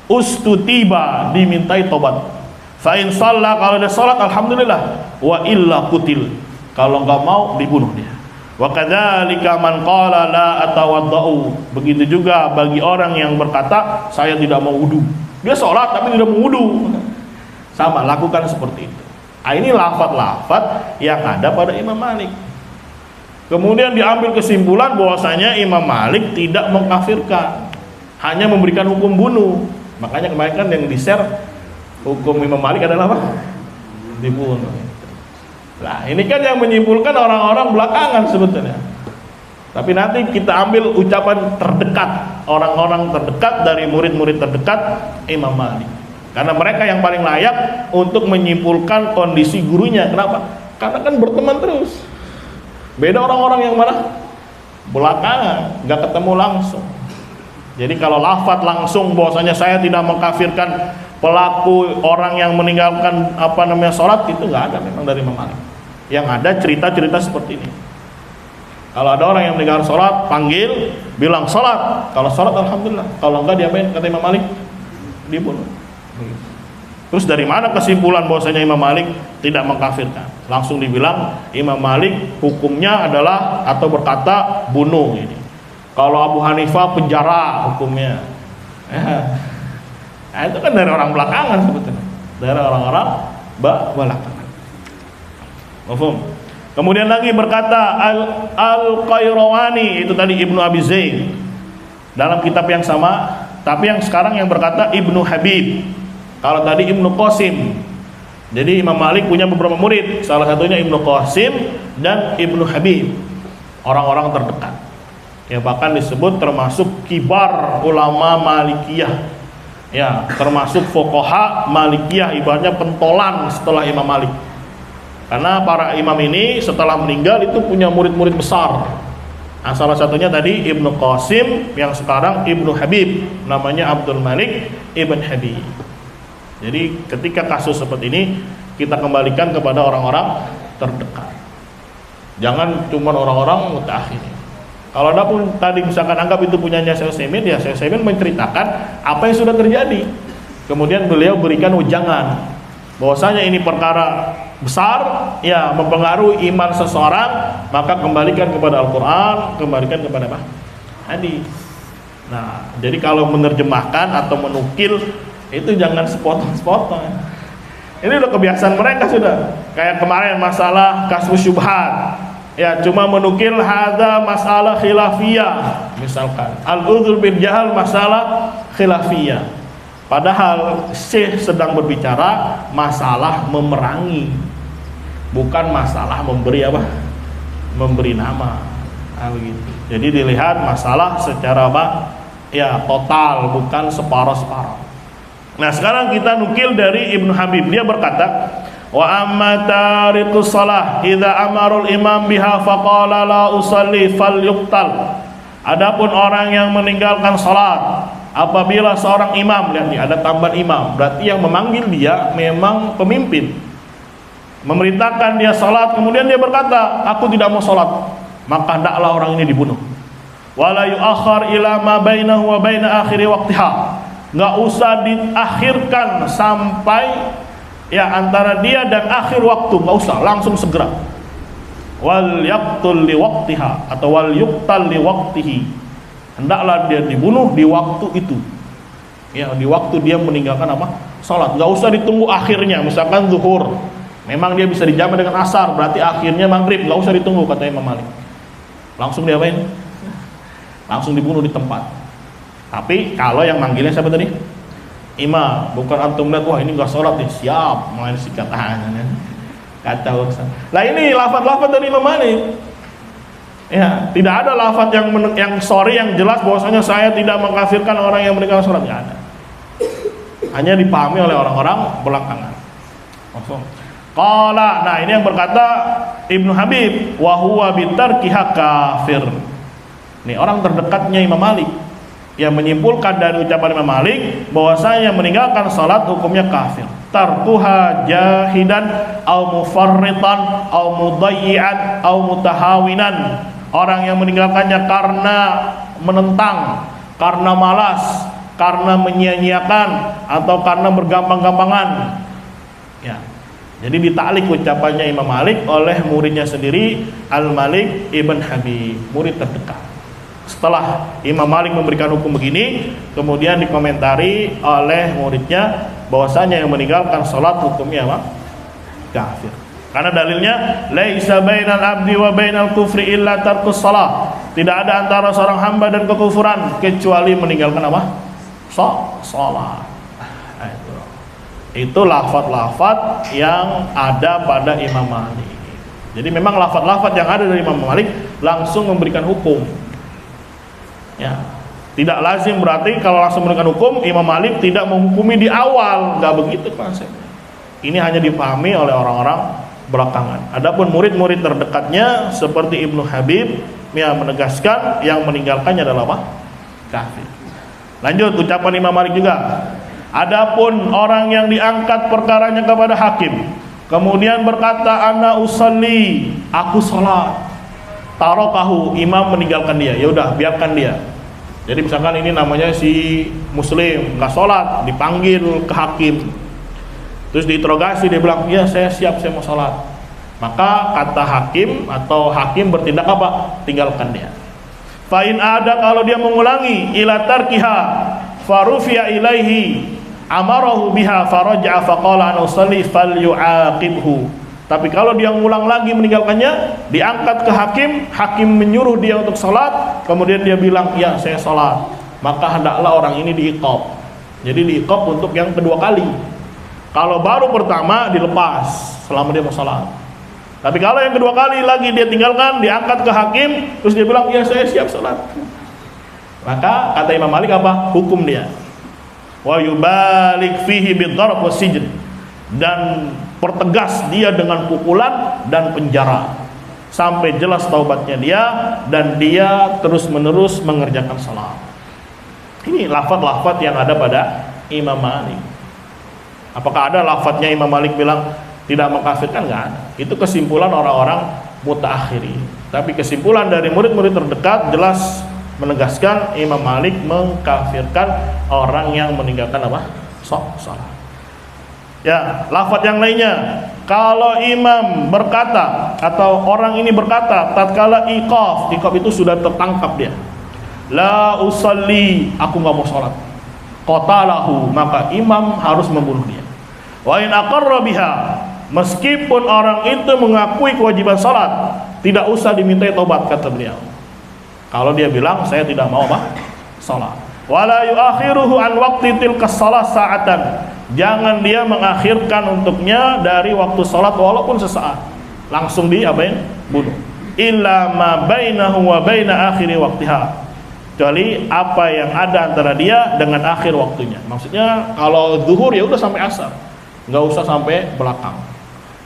ustutiba, dimintai tobat. Fa in shalla, kalau dia salat alhamdulillah, wa illa qutil. Kalau enggak mau dibunuh dia. Wa kadzalika man qala la atawaddau. Begitu juga bagi orang yang berkata saya tidak mau wudu. Dia salat tapi tidak mau wudu. Sama, lakukan seperti itu. Ini lafaz-lafaz yang ada pada Imam Malik. Kemudian diambil kesimpulan bahwasanya Imam Malik tidak mengkafirkan, hanya memberikan hukum bunuh. Makanya kemarin kan yang di-share hukum Imam Malik adalah apa? Dibunuh. Nah, ini kan yang menyimpulkan orang-orang belakangan sebetulnya. Tapi nanti kita ambil ucapan terdekat, orang-orang terdekat dari murid-murid terdekat Imam Malik. Karena mereka yang paling layak untuk menyimpulkan kondisi gurunya. Kenapa? Karena kan berteman terus. Beda orang-orang yang mana? Belakangan, nggak ketemu langsung. Jadi kalau lafaz langsung bahwasanya saya tidak mengkafirkan pelaku orang yang meninggalkan sholat, itu nggak ada memang dari Imam Malik. Yang ada cerita-cerita seperti ini. Kalau ada orang yang meninggalkan sholat, panggil, bilang sholat. Kalau sholat alhamdulillah, kalau enggak diapain? Kata Imam Malik, dibunuh. Terus dari mana kesimpulan bahwasanya Imam Malik tidak mengkafirkan? Langsung dibilang Imam Malik hukumnya adalah atau berkata bunuh ini. Kalau Abu Hanifah penjara hukumnya. Nah, itu kan dari orang belakangan sebetulnya, dari orang-orang belakangan. Mafhum? Kemudian lagi berkata Al-Qayrawani, itu tadi Ibnu Abi Zaid dalam kitab yang sama, tapi yang sekarang yang berkata Ibnu Habib. Kalau tadi Ibnu Qasim. Jadi Imam Malik punya beberapa murid, salah satunya Ibnu Qasim dan Ibnu Habib, orang-orang terdekat. Ya, bahkan disebut termasuk kibar ulama Malikiyah. Ya, termasuk fuqaha Malikiyah, ibaratnya pentolan setelah Imam Malik. Karena para imam ini setelah meninggal itu punya murid-murid besar. Nah, salah satunya tadi Ibnu Qasim, yang sekarang Ibnu Habib, namanya Abdul Malik Ibn Habib. Jadi ketika kasus seperti ini, kita kembalikan kepada orang-orang terdekat. Jangan cuma orang-orang mutakhir. Kalau ada pun tadi misalkan anggap itu punyanya Syekh Utsaimin, ya Syekh Utsaimin menceritakan apa yang sudah terjadi. Kemudian beliau berikan ujangan bahwasanya ini perkara besar, ya mempengaruhi iman seseorang, maka kembalikan kepada Al-Quran, kembalikan kepada apa? Hadis. Nah, jadi kalau menerjemahkan atau menukil itu jangan sepotong-sepotong. Ini udah kebiasaan mereka sudah. Kayak kemarin masalah kasus syubhat, ya cuma menukil hadza masalah khilafiyah, misalkan al-udzur bil jahal masalah khilafiyah. Padahal Syekh sedang berbicara masalah memerangi, bukan masalah memberi apa? Memberi nama. Nah, begitu. Jadi dilihat masalah secara apa? Ya, total, bukan separuh-separuh. Nah, sekarang kita nukil dari Ibnu Habib. Dia berkata, wa amma tariqus shalah idza amarul imam biha faqala la usalli falyuqtal. Adapun orang yang meninggalkan salat apabila seorang imam, lihat nih ada tambahan imam, berarti yang memanggil dia memang pemimpin, memerintahkan dia salat, kemudian dia berkata aku tidak mau salat, maka hendaklah orang ini dibunuh. Wala yu'akhkhar ila ma bainahu wa baina akhiri waqtiha, enggak usah diakhirkan sampai ya antara dia dan akhir waktu, enggak usah, langsung segera. Wal yaqtul li waqtiha atau wal yuqtal li waqtihi, hendaklah dia dibunuh di waktu itu, ya di waktu dia meninggalkan apa? Salat. Enggak usah ditunggu akhirnya, misalkan zuhur memang dia bisa dijamak dengan asar, berarti akhirnya maghrib, enggak usah ditunggu, kata Imam Malik. Langsung diapain? Langsung dibunuh di tempat. Tapi kalau yang manggilnya siapa tadi? Imam, bukan antum lihat wah ini enggak salat nih, siap main sikat tangan. Kata Ustaz. Lah ini lafaz-lafaz dari Imam Malik. Ya, tidak ada lafaz yang sorry yang jelas bahwasanya saya tidak mengkafirkan orang yang meninggalkan salat, enggak ada. Hanya dipahami oleh orang-orang belakangan. Langsung. Qala, nah ini yang berkata Ibnu Habib, wa huwa bitarkiha kafir. Nih orang terdekatnya Imam Malik yang menyimpulkan dari ucapan Imam Malik bahwasanya meninggalkan salat hukumnya kafir. Tarkuha jahidan au mufarritan au mudayyi'an au mutahawinan. Orang yang meninggalkannya karena menentang, karena malas, karena menyia-nyiakan atau karena bergampang-gampangan. Ya. Jadi ditaklik ucapannya Imam Malik oleh muridnya sendiri Al-Malik Ibn Habib, murid terdekat. Setelah Imam Malik memberikan hukum begini, kemudian dikomentari oleh muridnya bahwasanya yang meninggalkan salat hukumnya apa? Kafir. Karena dalilnya laisa bainal abdi wa bainal kufri illa tarkus shalah. Tidak ada antara seorang hamba dan kekufuran kecuali meninggalkan apa? Salat. Itu lafaz-lafaz yang ada pada Imam Malik. Jadi memang lafaz-lafaz yang ada dari Imam Malik langsung memberikan hukum. Ya, tidak lazim berarti kalau langsung memberikan hukum Imam Malik tidak menghukumi di awal, nggak begitu konsepnya. Ini hanya dipahami oleh orang-orang belakangan. Adapun murid-murid terdekatnya seperti Ibnu Habib yang menegaskan yang meninggalkannya adalah apa? Kafir. Lanjut ucapan Imam Malik juga. Adapun orang yang diangkat perkaranya kepada hakim, kemudian berkata ana usolli, aku sholat, tarokahu, imam meninggalkan dia, ya udah biarkan dia. Jadi misalkan ini namanya si muslim nggak sholat, dipanggil ke hakim, terus diinterogasi, dia bilang ya saya siap, saya mau sholat. Maka kata hakim atau hakim bertindak apa? Tinggalkan dia. Fa'in ada, kalau dia mengulangi ila tarkiha farufiya ilaihi amarahu biha faraja'a faqala an usalli falyu'aqibhu. Tapi kalau dia ngulang lagi meninggalkannya, diangkat ke hakim, hakim menyuruh dia untuk sholat, kemudian dia bilang ya saya sholat, maka hendaklah orang ini diiqab. Jadi diiqab untuk yang kedua kali. Kalau baru pertama dilepas selama dia mau sholat. Tapi kalau yang kedua kali lagi dia tinggalkan, diangkat ke hakim, terus dia bilang ya saya siap sholat, maka kata Imam Malik apa? Hukum dia. Wa yubalik fihi bidharb wasijn, dan pertegas dia dengan pukulan dan penjara. sampai jelas taubatnya dia dan dia terus-menerus mengerjakan salat. Ini lafaz-lafaz yang ada pada Imam Malik. Apakah ada lafaznya Imam Malik bilang tidak mengkafirkan? Enggak ada. Itu kesimpulan orang-orang mutaakhirin. Tapi kesimpulan dari murid-murid terdekat jelas menegaskan Imam Malik mengkafirkan orang yang meninggalkan apa? Salat. Ya, lafaz yang lainnya. Kalau imam berkata atau orang ini berkata tatkala iqaf itu sudah tertangkap dia. La usalli, aku enggak mau salat. Qatalahu, maka imam harus membunuh dia. Wa in aqarra biha, meskipun orang itu mengakui kewajiban salat, tidak usah dimintai tobat, kata beliau. Kalau dia bilang saya tidak mau salat. Wala yuakhiruhu an waqti tilka shalah sa'atan. Jangan dia mengakhirkan untuknya dari waktu salat walaupun sesaat. Langsung bunuh. Illa ma bainahu wa baina akhiri waqtiha. Kecuali apa yang ada antara dia dengan akhir waktunya. Maksudnya kalau zuhur ya udah sampai asar. Enggak usah sampai belakang.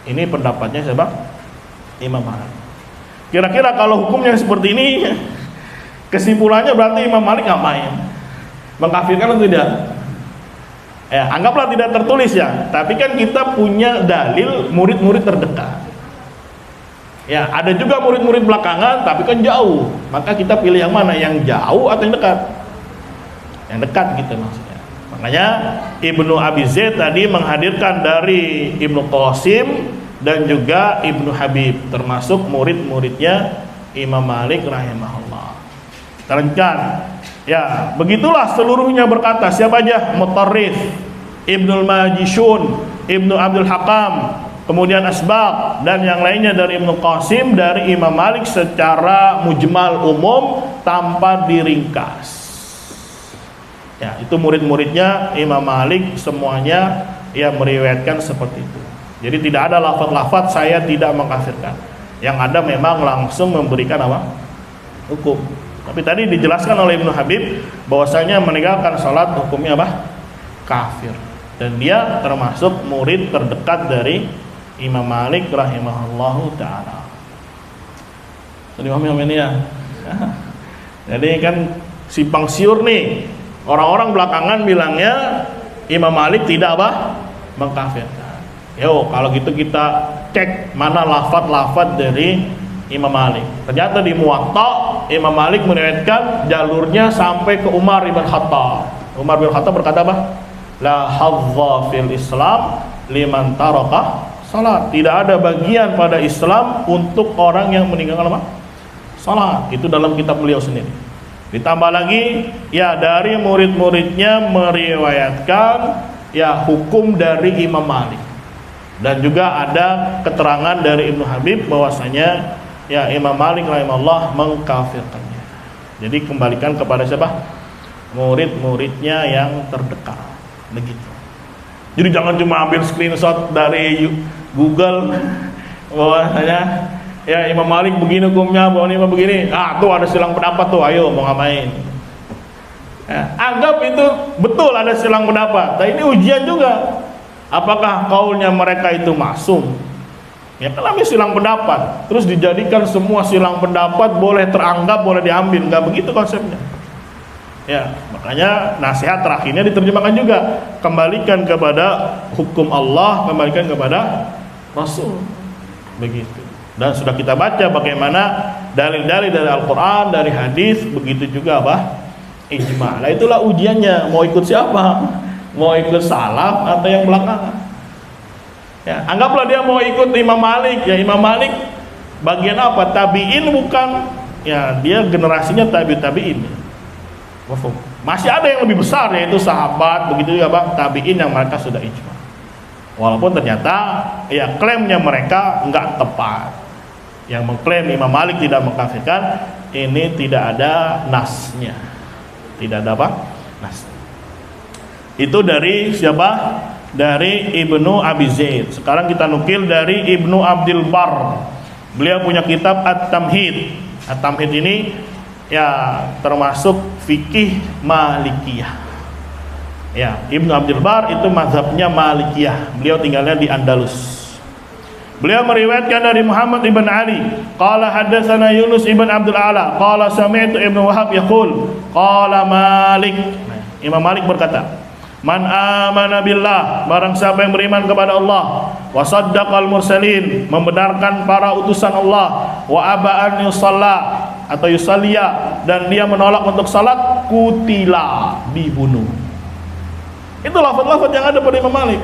Ini pendapatnya siapa? Imam Malik. Kira-kira kalau hukumnya seperti ini, kesimpulannya berarti Imam Malik nggak main, mengkafirkan atau tidak? Ya, anggaplah tidak tertulis ya. Tapi kan kita punya dalil murid-murid terdekat. Ya, ada juga murid-murid belakangan, tapi kan jauh. Maka kita pilih yang mana? Yang jauh atau yang dekat? Yang dekat gitu maksudnya. Makanya Ibnu Abi Zaid tadi menghadirkan dari Ibnu Qasim dan juga Ibnu Habib, termasuk murid-muridnya Imam Malik rahimahullah. Terangkan. Ya, begitulah seluruhnya berkata. Siapa aja? Mutarrif, Ibnul Majishun, Ibnu Abdul Hakam, kemudian Asbaq dan yang lainnya dari Ibnu Qasim, dari Imam Malik secara mujmal umum tanpa diringkas. Ya, itu murid-muridnya Imam Malik semuanya yang meriwayatkan seperti itu. Jadi tidak ada lafaz-lafaz saya tidak mengkafirkan. Yang ada memang langsung memberikan apa? Hukum. Tapi tadi dijelaskan oleh Ibnu Habib bahwasanya meninggalkan salat hukumnya apa? Kafir. Dan dia termasuk murid terdekat dari Imam Malik rahimahullahu taala. Jadi paham ini ya. Jadi kan simpang siur nih. Orang-orang belakangan bilangnya Imam Malik tidak apa? Mengkafirkan. Yo, kalau gitu kita cek mana lafaz-lafaz dari Imam Malik. Ternyata di Muwatta Imam Malik meriwayatkan jalurnya sampai ke Umar bin Khattab. Umar bin Khattab berkata apa? La hadza fil Islam liman taraka salat. Tidak ada bagian pada Islam untuk orang yang meninggalkan apa? Salat. Itu dalam kitab beliau sendiri. Ditambah lagi ya dari murid-muridnya meriwayatkan ya hukum dari Imam Malik. Dan juga ada keterangan dari Ibnu Habib bahwasanya ya Imam Malik rahimahullah mengkafirkannya. Jadi kembalikan kepada siapa? Murid-muridnya yang terdekat. Begitu. Jadi jangan cuma ambil screenshot dari Google bahwasanya ya Imam Malik begini hukumnya, bahwa Imam begini. Ah, tuh ada silang pendapat tuh, ayo mau ngapain? Ya, anggap itu betul ada silang pendapat. Nah, ini ujian juga. Apakah kaulnya mereka itu maksum? Ya kan namanya silang pendapat. Terus dijadikan semua silang pendapat boleh teranggap, boleh diambil. Enggak begitu konsepnya. Ya, makanya nasihat terakhirnya diterjemahkan juga. Kembalikan kepada hukum Allah, kembalikan kepada Rasul. Begitu. Dan sudah kita baca bagaimana dalil-dalil dari Al-Quran, dari hadis, begitu juga apa? Ijma'. Nah itulah ujiannya. Mau ikut siapa? Mau ikut salaf atau yang belakangan? Ya, anggaplah dia mau ikut Imam Malik. Ya Imam Malik bagian apa? Tabi'in bukan? Ya dia generasinya tabi'in. Masih ada yang lebih besar yaitu sahabat, begitu juga Bang, tabi'in yang mereka sudah ijma. Walaupun ternyata ya klaimnya mereka enggak tepat. Yang mengklaim Imam Malik tidak mengkafirkan ini tidak ada nasnya. Tidak ada apa? Nas. Itu dari siapa? Dari Ibnu Abi Zaid. Sekarang kita nukil dari Ibnu Abdul Bar. Beliau punya kitab At-Tamhid. At-Tamhid ini ya termasuk fikih Malikiyah. Ya, Ibnu Abdul Bar itu mazhabnya Malikiyah. Beliau tinggalnya di Andalus. Beliau meriwayatkan dari Muhammad ibn Ali, qala haddatsana Yunus ibn Abdul A'la, qala sami'tu Ibnu Wahab yaqul, qala Malik. Imam Malik berkata, man amana billah, barang siapa yang beriman kepada Allah, wa saddaqal mursalin, membenarkan para utusan Allah, wa aba an yusalla atau yusalliya, dan dia menolak untuk salat, kutila, dibunuh. Itu lafaz-lafaz yang ada pada Imam Malik.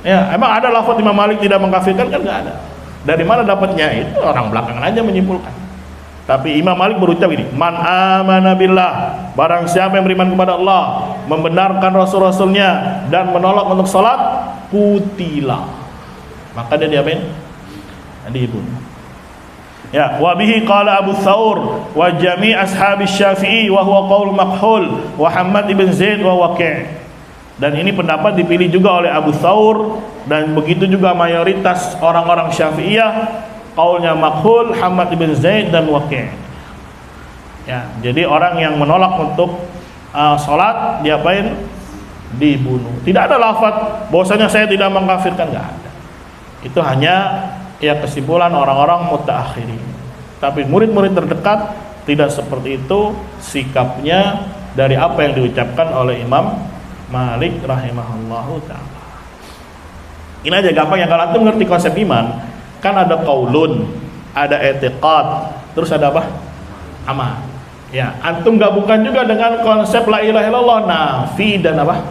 Ya, emang ada lafaz Imam Malik tidak mengkafirkan? Kan enggak ada. Dari mana dapatnya? Itu orang belakangan aja menyimpulkan. Tapi Imam Malik berucap ini, man amana billah, barang siapa yang beriman kepada Allah, membenarkan rasul-rasulnya, dan menolak untuk salat, kutila, maka dia diapain? Dibunuh. Ya, wa bihi qala Abu Thawr wa jami' ashabi Syafi'i wa huwa qaul Makhul wa Hammad ibn Zaid wa Waqi'. Dan ini pendapat dipilih juga oleh Abu Thawr, dan begitu juga mayoritas orang-orang Syafi'iyah, qaulnya Makhul, Hammad ibn Zaid dan Waqi'. Ya, jadi orang yang menolak untuk salat diapain? Dibunuh. Tidak ada lafaz bahwasanya saya tidak mengkafirkan, enggak ada. Itu hanya ya kesimpulan orang-orang mutaakhirin. Tapi murid-murid terdekat tidak seperti itu sikapnya dari apa yang diucapkan oleh Imam Malik rahimahullahu ta'ala. Ini aja gampang ya, kalau antum ngerti konsep iman, kan ada qaulun, ada i'tiqad, terus ada apa? Amal. Ya, antum gabungkan juga dengan konsep la ilaha illallah, nafi dan apa?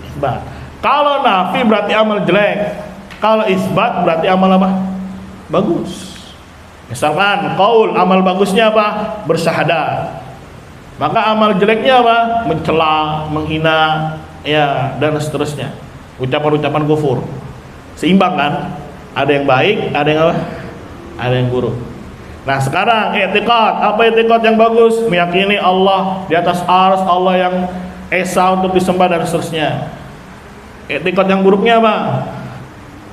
Isbat. Kalau nafi berarti amal jelek, kalau isbat berarti amal apa? Bagus. Misalkan qaul, amal bagusnya apa? Bersyahadat. Maka amal jeleknya apa? Mencela, menghina, ya, dan seterusnya. Ucapan-ucapan kufur. Seimbang kan? Ada yang baik, ada yang apa? Ada yang buruk. Nah, sekarang i'tiqad, apa i'tiqad yang bagus? Meyakini Allah di atas arsy, Allah yang esa untuk disembah dan seterusnya. I'tiqad yang buruknya apa?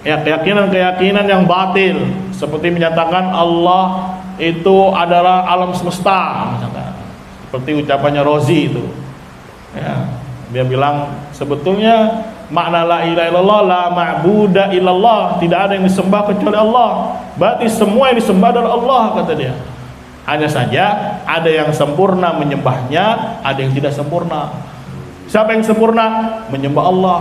Ya, keyakinan-keyakinan yang batil, seperti menyatakan Allah itu adalah alam semesta, misalkan. Seperti ucapannya Rozi itu. Ya, dia bilang sebetulnya makna la ilaha illallah, la ma'buda illallah, tidak ada yang disembah kecuali Allah. Berarti semua yang disembah adalah Allah, kata dia. Hanya saja ada yang sempurna menyembahnya, ada yang tidak sempurna. Siapa yang sempurna? Menyembah Allah.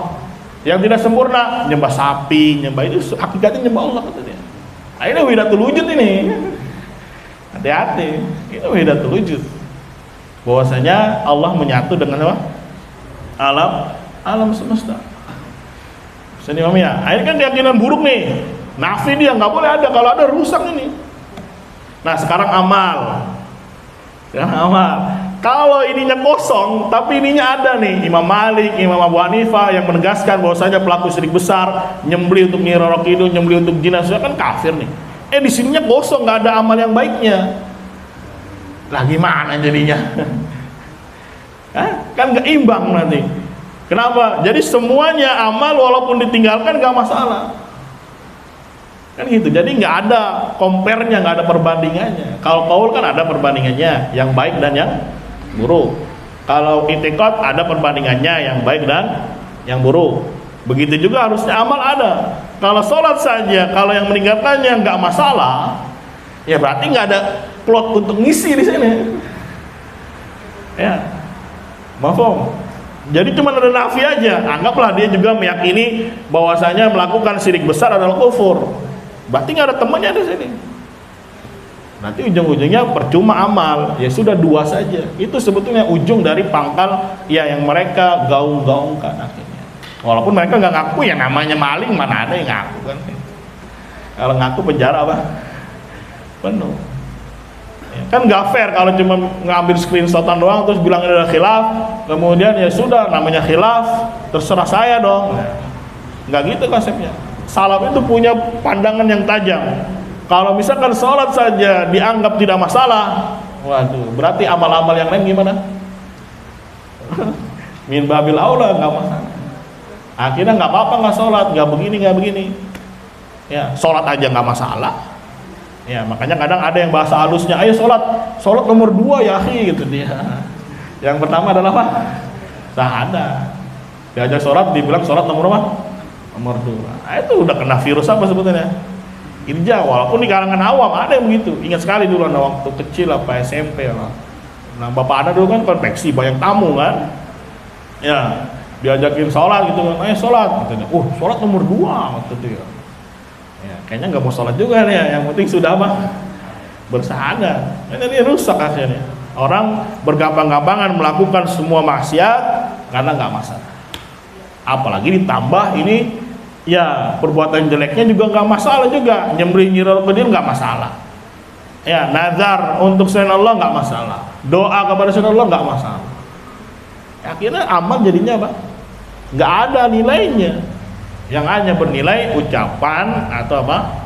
Yang tidak sempurna menyembah sapi, menyembah itu hakikatnya menyembah Allah, kata dia. Nah, ini widatul wujud ini. Hati-hati, ini widatul wujud. Bahwasanya Allah menyatu dengan apa? Alam semesta. Sini Om ya. Akhirnya kan keyakinan buruk nih. Nafi dia nggak boleh ada, kalau ada rusak ini. Nah, sekarang amal. Kalau ininya kosong, tapi ininya ada nih. Imam Malik, Imam Abu Hanifah yang menegaskan bahwasanya pelaku syirik besar, nyembelih untuk Nyi Roro Kidul, nyembelih untuk jenazah, kan kafir nih. Di sininya kosong, nggak ada amal yang baiknya. Lah gimana jadinya? Kan nggak imbang nanti. Kenapa? Jadi semuanya amal walaupun ditinggalkan nggak masalah. Kan gitu. Jadi nggak ada compare-nya, nggak ada perbandingannya. Kalau qaul kan ada perbandingannya, yang baik dan yang buruk. Kalau i'tiqad ada perbandingannya, yang baik dan yang buruk. Begitu juga harusnya amal ada. Kalau sholat saja, kalau yang meninggalkannya nggak masalah, ya berarti nggak ada plot untuk ngisi di sini. Ya, mafhum. Jadi cuma ada nafi aja. Anggaplah dia juga meyakini bahwasanya melakukan syirik besar adalah kufur. Berarti nggak ada temannya di sini. Nanti ujung-ujungnya percuma amal. Ya sudah dua saja. Itu sebetulnya ujung dari pangkal ya yang mereka gaung-gaungkan akhirnya. Walaupun mereka nggak ngaku, ya namanya maling, mana ada yang ngaku kan. Kalau ngaku penjara apa? Penuh. Ya, kan nggak fair kalau cuma ngambil screenshotan doang terus bilang ini adalah khilaf, kemudian ya sudah namanya khilaf, terserah saya dong. Nggak gitu konsepnya. Salaf itu punya pandangan yang tajam. Kalau misalkan sholat saja dianggap tidak masalah, waduh, berarti amal-amal yang lain gimana? Min babil aula nggak masalah. Akhirnya nggak apa-apa nggak sholat, nggak begini. Ya, sholat aja nggak masalah. Ya, makanya kadang ada yang bahasa halusnya, ayo sholat nomor 2 ya akhi, gitu dia. Yang pertama adalah apa? Syahadat. Diajak sholat, dibilang sholat nomor apa? Nomor 2. Nah, itu udah kena virus apa sebetulnya? Irja, walaupun di kalangan awam ada yang begitu. Ingat sekali dulu anda waktu kecil apa SMP lah. Nah bapak anda dulu kan konveksi banyak tamu kan, ya diajakin sholat gitu kan, sholat, katanya, sholat nomor 2 waktu itu ya. Ya kayaknya nggak mau sholat juga nih, yang penting sudah apa? Bersahada. Ini rusak akhirnya. Orang bergampang-gampangan melakukan semua maksiat karena nggak masalah. Apalagi ditambah ini, ya perbuatan jeleknya juga nggak masalah juga. Nyembelih Nyiral Qadir nggak masalah. Ya nazar untuk selain Allah nggak masalah. Doa kepada selain Allah nggak masalah. Akhirnya amal jadinya apa? Nggak ada nilainya. Yang hanya bernilai ucapan atau apa?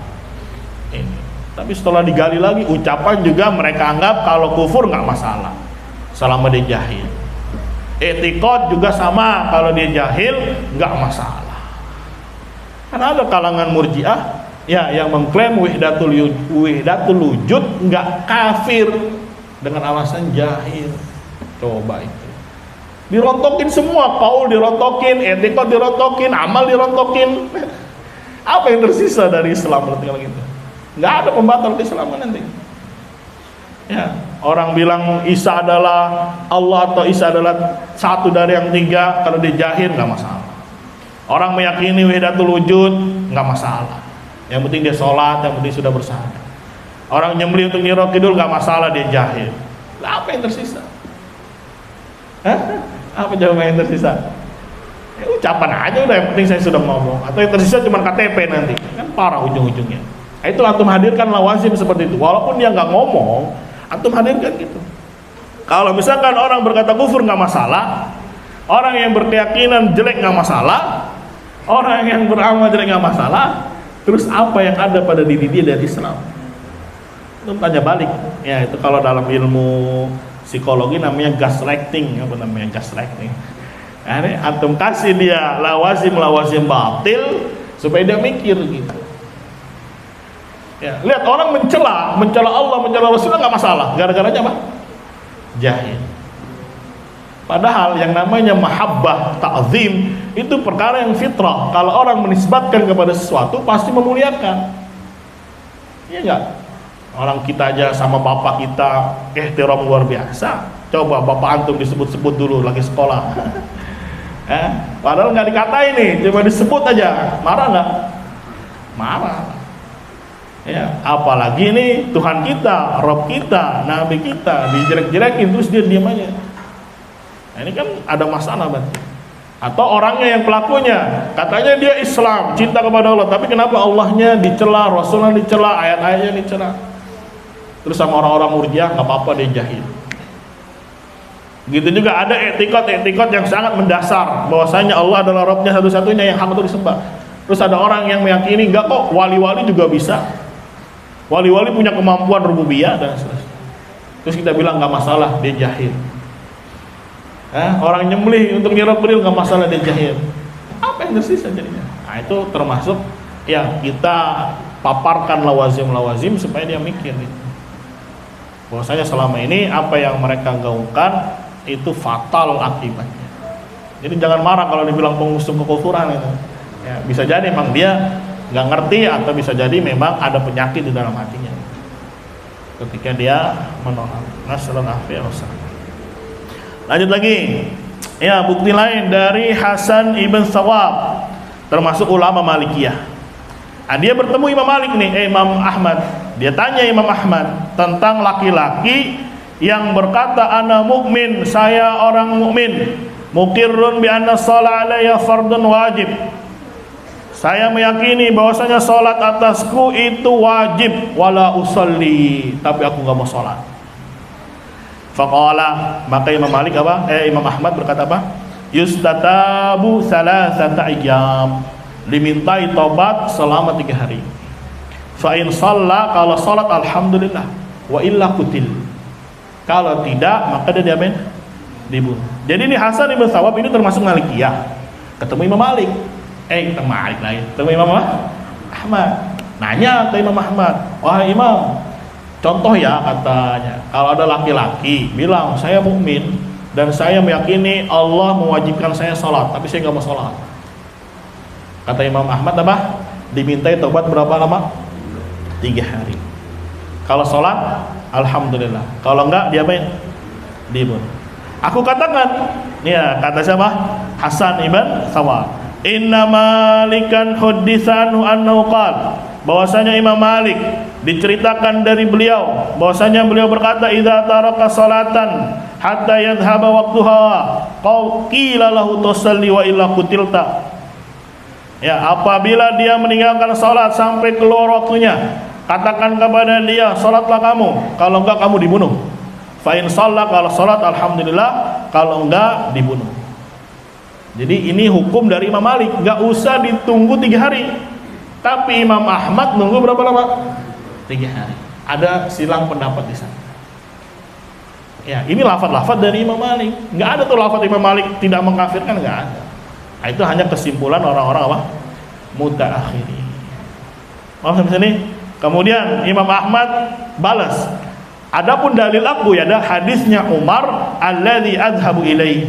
Ini. Tapi setelah digali lagi, ucapan juga mereka anggap kalau kufur nggak masalah selama dia jahil. Etikot juga sama, kalau dia jahil nggak masalah. Karena ada kalangan murjiah ya yang mengklaim wahdatul wujud nggak kafir dengan alasan jahil. Coba itu dirontokin semua, kaul dirontokin, etikot dirontokin, amal dirontokin. Apa yang tersisa dari Islam kalau gitu? Nggak ada pembatal di Islam nanti. Ya, orang bilang Isa adalah Allah atau Isa adalah satu dari yang 3, kalau dia jahil nggak masalah. Orang meyakini wahdatul wujud nggak masalah. Yang penting dia sholat, yang penting sudah bersahada. Orang nyembelih untuk Nyiral Kidul nggak masalah, dia jahil. Lah, apa yang tersisa? Hah? Apa jawaban yang tersisa? Ya, ucapan aja udah, yang penting saya sudah ngomong. Atau yang tersisa cuma KTP nanti, kan parah ujung-ujungnya. Itu antum hadirkan lawazim seperti itu. Walaupun dia nggak ngomong, antum hadirkan gitu. Kalau misalkan orang berkata kufur nggak masalah, orang yang berkeyakinan jelek nggak masalah, orang yang beramal jelek nggak masalah, terus apa yang ada pada diri dia dari Islam? Antum tanya balik. Ya itu kalau dalam ilmu psikologi namanya gaslighting. Apa namanya gaslighting? Nah, antum kasih dia lawazim batil supaya dia mikir gitu. Ya, lihat orang mencela Allah, mencela Rasulullah nggak masalah, gara-garanya apa? Jahil. Padahal yang namanya mahabbah, ta'zim itu perkara yang fitrah. Kalau orang menisbatkan kepada sesuatu pasti memuliakan. Iya enggak? Orang kita aja sama bapak kita ihtiram luar biasa. Coba bapak antum disebut-sebut dulu lagi sekolah. Padahal nggak dikatain nih, cuma disebut aja. Marah nggak? Marah. Ya, apalagi ini Tuhan kita, Rob kita, Nabi kita dijelek-jelekin terus dia diam aja. Nah, ini kan ada masalah berarti. Atau orangnya yang pelakunya, katanya dia Islam, cinta kepada Allah, tapi kenapa Allahnya dicela, Rasulnya dicela, ayat-ayatnya dicela. Terus sama orang-orang murjiah nggak apa-apa, dia jahil. Gitu juga ada etikot yang sangat mendasar, bahwasanya Allah adalah Robnya satu-satunya yang hak untuk disembah. Terus ada orang yang meyakini enggak kok, wali-wali juga bisa. Wali-wali punya kemampuan rububiyah dan seterusnya. Terus kita bilang nggak masalah, dia jahil. Orang nyembelih untuk Nyiral Qadir nggak masalah, dia jahil. Apa yang tersisa jadinya? Nah itu termasuk ya kita paparkan lawazim supaya dia mikir gitu. Bahwasanya selama ini apa yang mereka gaungkan itu fatal akibatnya. Jadi jangan marah kalau dibilang pengusung kekufuran itu. Ya, bisa jadi memang dia nggak ngerti, atau bisa jadi memang ada penyakit di dalam hatinya ketika dia menolak. Lanjut lagi, ya bukti lain dari Hasan ibn Thawab, termasuk ulama Malikiyah. Dia bertemu Imam Malik nih, Imam Ahmad. Dia tanya Imam Ahmad tentang laki-laki yang berkata ana mukmin, saya orang mukmin, muqirrun bi anna shalah alayya fardun wajib. Saya meyakini bahwasanya salat atasku itu wajib, wala usolli, tapi aku enggak mau salat. Faqala, maka Imam Malik apa? Imam Ahmad berkata apa? Yustatabu salasata ayyam, dimintai tobat selama 3 hari. Fa in shalla, kalau salat alhamdulillah, wa illa kutil. Kalau tidak maka dia diapain? Dibunuh. Jadi ini Hasan ibn Thawab ini termasuk Malikiyah. Ketemu Imam Malik. Kita Malik lain. Ketemu Imam Ahmad. Nanya ke Imam Ahmad, wah Imam, contoh ya katanya, kalau ada laki-laki bilang saya mukmin dan saya meyakini Allah mewajibkan saya sholat, tapi saya nggak mau sholat. Kata Imam Ahmad apa? Dimintai tobat berapa lama? 3 hari. Kalau sholat, alhamdulillah. Kalau enggak, dia apa? Dibunuh. Aku katakan, ya kata siapa? Hasan ibn Thawab. Inna Malikan hudditsanu annahu qala, bahwasanya Imam Malik diceritakan dari beliau bahwasanya beliau berkata, idza taraka salatan hatta yadhhaba waqtuha qila lahu tusalli wa illa qutilta. Ya, apabila dia meninggalkan salat sampai keluar waktunya, katakan kepada dia, salatlah kamu, kalau enggak kamu dibunuh. Fa in shalla, kalau salat alhamdulillah, kalau enggak dibunuh. Jadi ini hukum dari Imam Malik, enggak usah ditunggu 3 hari. Tapi Imam Ahmad nunggu berapa lama? 3 hari. Ada silang pendapat di sana. Ya, ini lafaz-lafaz dari Imam Malik. Enggak ada tuh lafaz Imam Malik tidak mengkafirkan, enggak ada. Nah, itu hanya kesimpulan orang-orang apa? Mutaakhiri. Paham sampai sini? Kemudian Imam Ahmad balas, adapun dalil aku ya ada hadisnya Umar alladzi adhabu ilaihi.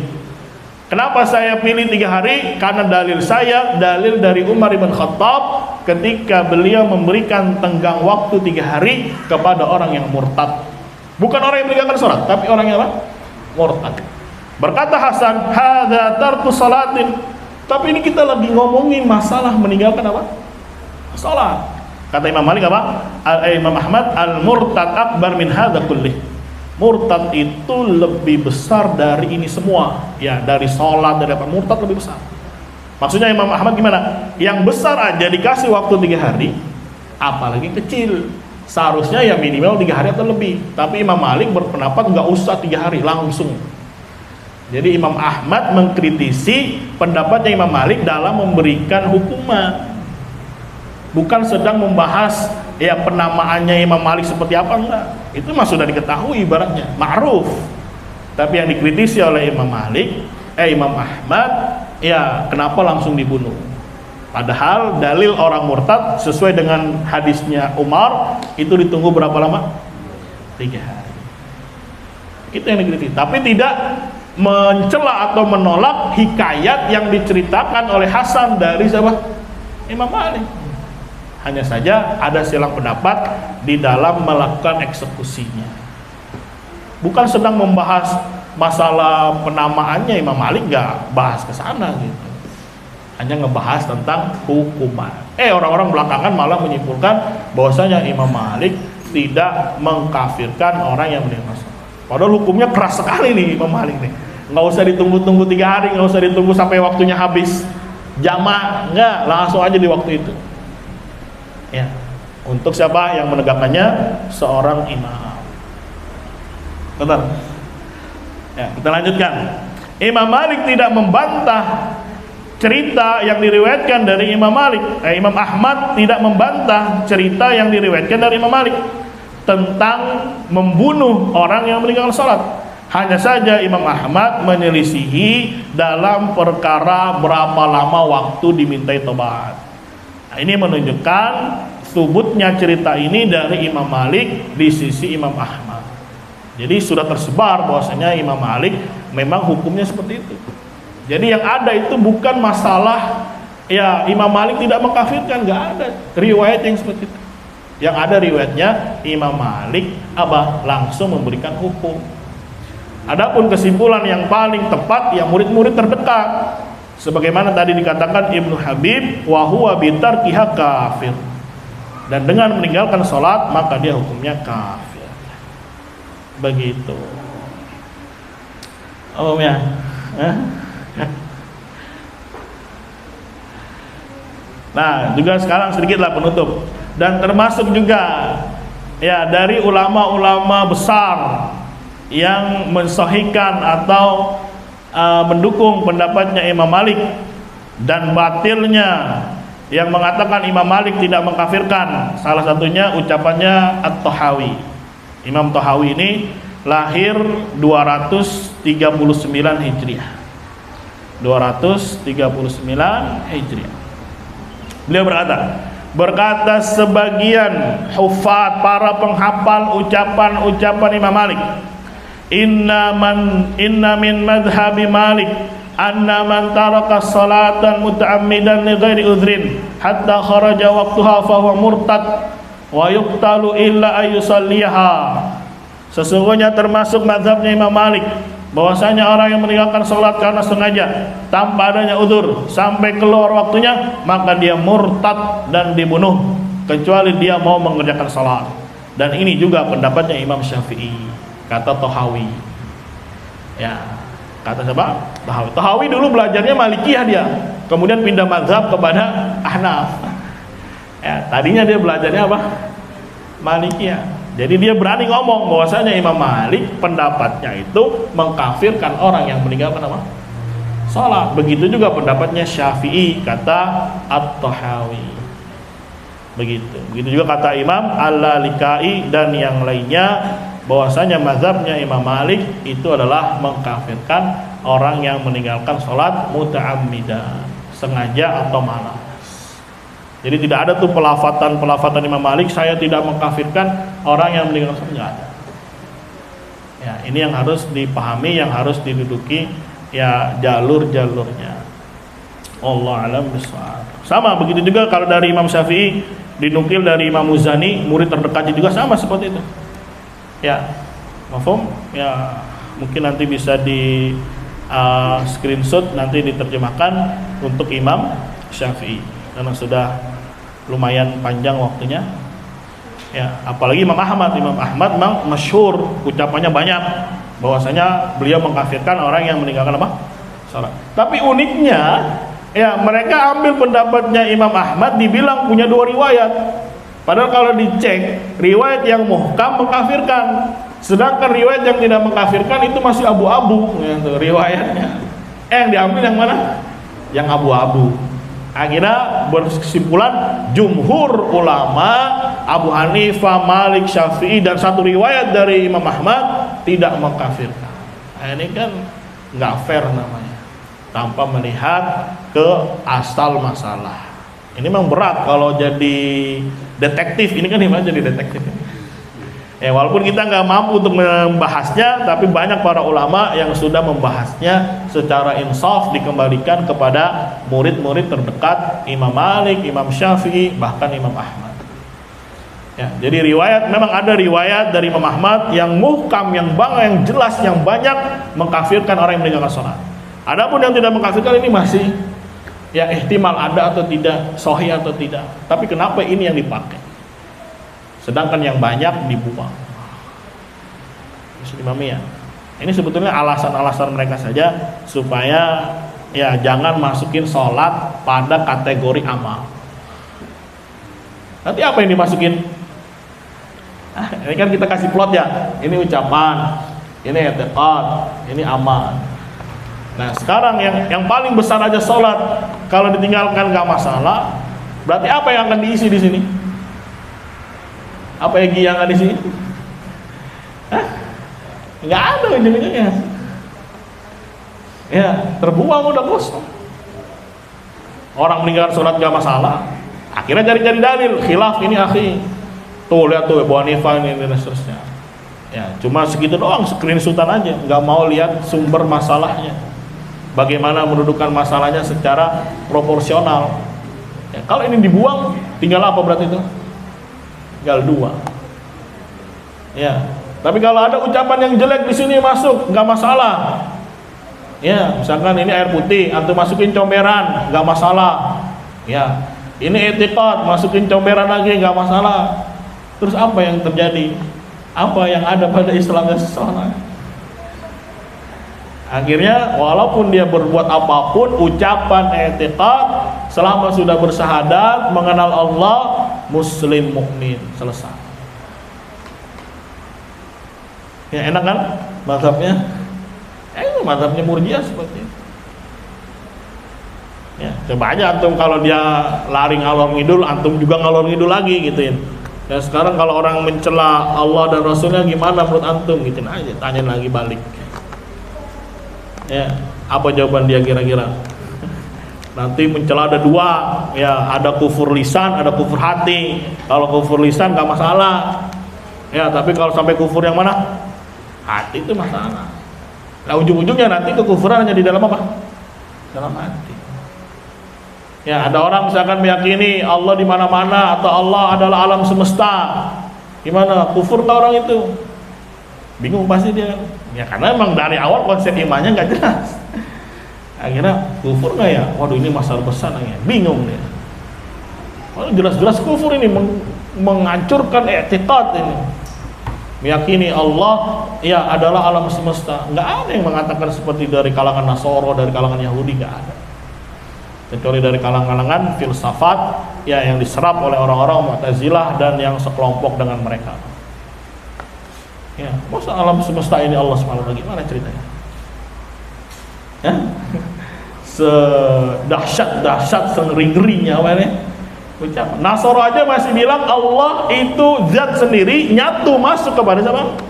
Kenapa saya pilih 3 hari? Karena dalil saya dalil dari Umar bin Khattab ketika beliau memberikan tenggang waktu 3 hari kepada orang yang murtad. Bukan orang yang meninggalkan salat, tapi orang yang apa? Murtad. Berkata Hasan, hadza tarku salatin. Tapi ini kita lagi ngomongin masalah meninggalkan apa? Salat. Kata Imam Malik apa? Imam Ahmad, al-murtad akbar min hadza kullih. Murtad itu lebih besar dari ini semua. Ya, dari salat, dari apa? Murtad lebih besar. Maksudnya Imam Ahmad gimana? Yang besar aja dikasih waktu 3 hari, apalagi kecil. Seharusnya ya minimal 3 hari atau lebih. Tapi Imam Malik berpendapat nggak usah 3 hari, langsung. Jadi Imam Ahmad mengkritisi pendapatnya Imam Malik dalam memberikan hukuman. Bukan sedang membahas ya penamaannya Imam Malik seperti apa, enggak. Itu mah sudah diketahui ibaratnya, ma'ruf. Tapi yang dikritisi oleh Imam Malik, Imam Ahmad, ya kenapa langsung dibunuh? Padahal dalil orang murtad sesuai dengan hadisnya Umar itu ditunggu berapa lama? 3 hari. Itu yang dikritisi. Tapi tidak mencela atau menolak hikayat yang diceritakan oleh Hasan dari siapa? Imam Malik. Hanya saja ada silang pendapat di dalam melakukan eksekusinya. Bukan sedang membahas masalah penamaannya, Imam Malik nggak bahas ke sana gitu. Hanya ngebahas tentang hukuman. Orang-orang belakangan malah menyimpulkan bahwasanya Imam Malik tidak mengkafirkan orang yang meninggal salat. Padahal hukumnya keras sekali nih Imam Malik nih. Nggak usah ditunggu-tunggu 3 hari, nggak usah ditunggu sampai waktunya habis jamaah, nggak, langsung aja di waktu itu. Ya, untuk siapa yang menegakkannya? Seorang imam. Betul. Ya, kita lanjutkan. Imam Malik tidak membantah cerita yang diriwayatkan dari Imam Malik. Imam Ahmad tidak membantah cerita yang diriwayatkan dari Imam Malik tentang membunuh orang yang meninggalkan salat. Hanya saja Imam Ahmad menyelisihi dalam perkara berapa lama waktu dimintai tobat. Nah, ini menunjukkan subutnya cerita ini dari Imam Malik di sisi Imam Ahmad. Jadi sudah tersebar bahwasanya Imam Malik memang hukumnya seperti itu. Jadi yang ada itu bukan masalah ya Imam Malik tidak mengkafirkan, nggak ada riwayat yang seperti itu. Yang ada riwayatnya Imam Malik langsung memberikan hukum. Adapun kesimpulan yang paling tepat yang murid-murid terdekat, sebagaimana tadi dikatakan Ibnu Habib, wa huwa bitarkiha kafir. Dan dengan meninggalkan salat maka dia hukumnya kafir. Begitu. Ya. Nah, juga sekarang sedikitlah penutup. Dan termasuk juga ya dari ulama-ulama besar yang mensahihkan atau mendukung pendapatnya Imam Malik dan batilnya yang mengatakan Imam Malik tidak mengkafirkan. Salah satunya ucapannya At-Tahawi. Imam Tahawi ini lahir 239 Hijriah. 239 Hijriah. Beliau berkata sebagian hufat, para penghafal ucapan-ucapan Imam Malik, inna min madhabi Malik anna man taraka salatan muta'ammidan li ghairi udhrin hatta kharaja waqtuha fa huwa murtad wa yuqtalu illa ayusalliha. Sesungguhnya termasuk mazhabnya Imam Malik bahwasanya orang yang meninggalkan salat karena sengaja tanpa adanya udzur sampai keluar waktunya, maka dia murtad dan dibunuh kecuali dia mau mengerjakan salat. Dan ini juga pendapatnya Imam Syafi'i, kata Tahawi. Ya, kata siapa? Tahawi. Tahawi dulu belajarnya Malikiyah dia, kemudian pindah mazhab kepada Ahnaf. Ya, tadinya dia belajarnya apa? Malikiyah. Jadi dia berani ngomong bahwasanya Imam Malik pendapatnya itu mengkafirkan orang yang meninggalkan apa? Salat. Begitu juga pendapatnya Syafi'i, kata At-Tahawi. Begitu juga kata Imam Al-Lalikai dan yang lainnya bahwasanya mazhabnya Imam Malik itu adalah mengkafirkan orang yang meninggalkan salat muta'ammidan, sengaja atau malas. Jadi tidak ada tuh pelafatan Imam Malik saya tidak mengkafirkan orang yang meninggalkan salat, enggak ada. Ya, ini yang harus dipahami, yang harus diduduki ya jalur-jalurnya. Allah alam bisawab. Sama begitu juga kalau dari Imam Syafi'i dinukil dari Imam Muzani, murid terdekatnya juga sama seperti itu. Ya, mafhum? Ya, mungkin nanti bisa di screenshot, nanti diterjemahkan untuk Imam Syafi'i karena sudah lumayan panjang waktunya. Ya, apalagi Imam Ahmad memang masyhur, ucapannya banyak bahwasanya beliau mengkafirkan orang yang meninggalkan apa? Salat. Tapi uniknya, ya mereka ambil pendapatnya Imam Ahmad, dibilang punya 2 riwayat. Padahal kalau dicek, riwayat yang muhkam mengkafirkan, sedangkan riwayat yang tidak mengkafirkan itu masih abu-abu ya, riwayatnya. Yang diambil yang mana? Yang abu-abu. Akhirnya berkesimpulan jumhur ulama Abu Hanifah, Malik, Syafi'i dan satu riwayat dari Imam Ahmad tidak mengkafirkan. Nah, ini kan nggak fair namanya, tanpa melihat ke asal masalah. Ini memang berat kalau jadi detektif. Ini kan gimana jadi detektif? Ya, walaupun kita nggak mampu untuk membahasnya, tapi banyak para ulama yang sudah membahasnya secara insaf, dikembalikan kepada murid-murid terdekat Imam Malik, Imam Syafi'i, bahkan Imam Ahmad. Ya, jadi memang ada riwayat dari Imam Ahmad yang muhkam, yang jelas, yang banyak mengkafirkan orang yang meninggalkan sholat. Adapun yang tidak mengkafirkan ini masih ya ihtimal ada atau tidak, sahih atau tidak. Tapi kenapa ini yang dipakai? Sedangkan yang banyak dibuang. Bisa dimami ya. Ini sebetulnya alasan-alasan mereka saja supaya ya jangan masukin sholat pada kategori amal. Nanti apa yang dimasukin? Ini kan kita kasih plot ya. Ini ucapan, ini i'tiqad, ini amal. Nah sekarang yang paling besar aja sholat, kalau ditinggalkan nggak masalah. Berarti apa yang akan diisi di sini? Apa yang ada di sini? Nggak ada ujung-ujungnya. Ya, terbuang udah kosong. Orang meninggalkan sholat nggak masalah. Akhirnya cari-cari dalil, khilaf ini akhi. Tuh lihat tuh Abu Hanifah ini dan seterusnya. Ya, cuma segitu doang, screenshotan aja, nggak mau lihat sumber masalahnya. Bagaimana mendudukan masalahnya secara proporsional. Ya, kalau ini dibuang, tinggal apa berarti itu? Tinggal 2. Ya, tapi kalau ada ucapan yang jelek di sini masuk, nggak masalah. Ya, misalkan ini air putih, antum masukin comberan, nggak masalah. Ya, ini i'tiqad, masukin comberan lagi, nggak masalah. Terus apa yang terjadi? Apa yang ada pada Islamnya seseorang? Akhirnya walaupun dia berbuat apapun, ucapan i'tiqad, selama sudah bersahadat, mengenal Allah, muslim mukmin, selesai. Ya enak kan mazhabnya? Ini mazhabnya Murji'ah seperti itu. Ya, coba aja antum kalau dia lari ngalor ngidul, antum juga ngalor ngidul lagi gituin. Ya sekarang kalau orang mencela Allah dan Rasulnya gimana menurut antum, gituin aja, tanya lagi balik. Ya, apa jawaban dia kira-kira? Nanti mencela ada 2, ya ada kufur lisan, ada kufur hati. Kalau kufur lisan gak masalah. Ya, tapi kalau sampai kufur yang mana? Hati itu masalah. Nah ujung-ujungnya nanti kekufuran hanya di dalam apa? dalam hati. Ya, ada orang misalkan meyakini Allah di mana-mana atau Allah adalah alam semesta. Gimana? Kufur tak orang itu? Bingung pasti dia. Ya karena memang dari awal konsep imannya nggak jelas. Akhirnya kufur nggak ya? Waduh, ini masalah besar ya. Bingung dia. Oh, jelas-jelas kufur ini menghancurkan i'tiqad ini. Meyakini Allah ya adalah alam semesta. Nggak ada yang mengatakan seperti dari kalangan Nasoro, dari kalangan Yahudi, nggak ada. Kecuali dari kalangan filsafat ya yang diserap oleh orang-orang Mu'tazilah dan yang sekelompok dengan mereka. Ya, masa alam semesta ini Allah SWT, gimana ceritanya? Ya, sedahsyat-dahsyat, sengeri-ngerinya apa ini? Nasoro aja masih bilang Allah itu zat sendiri, nyatu masuk kepada siapa?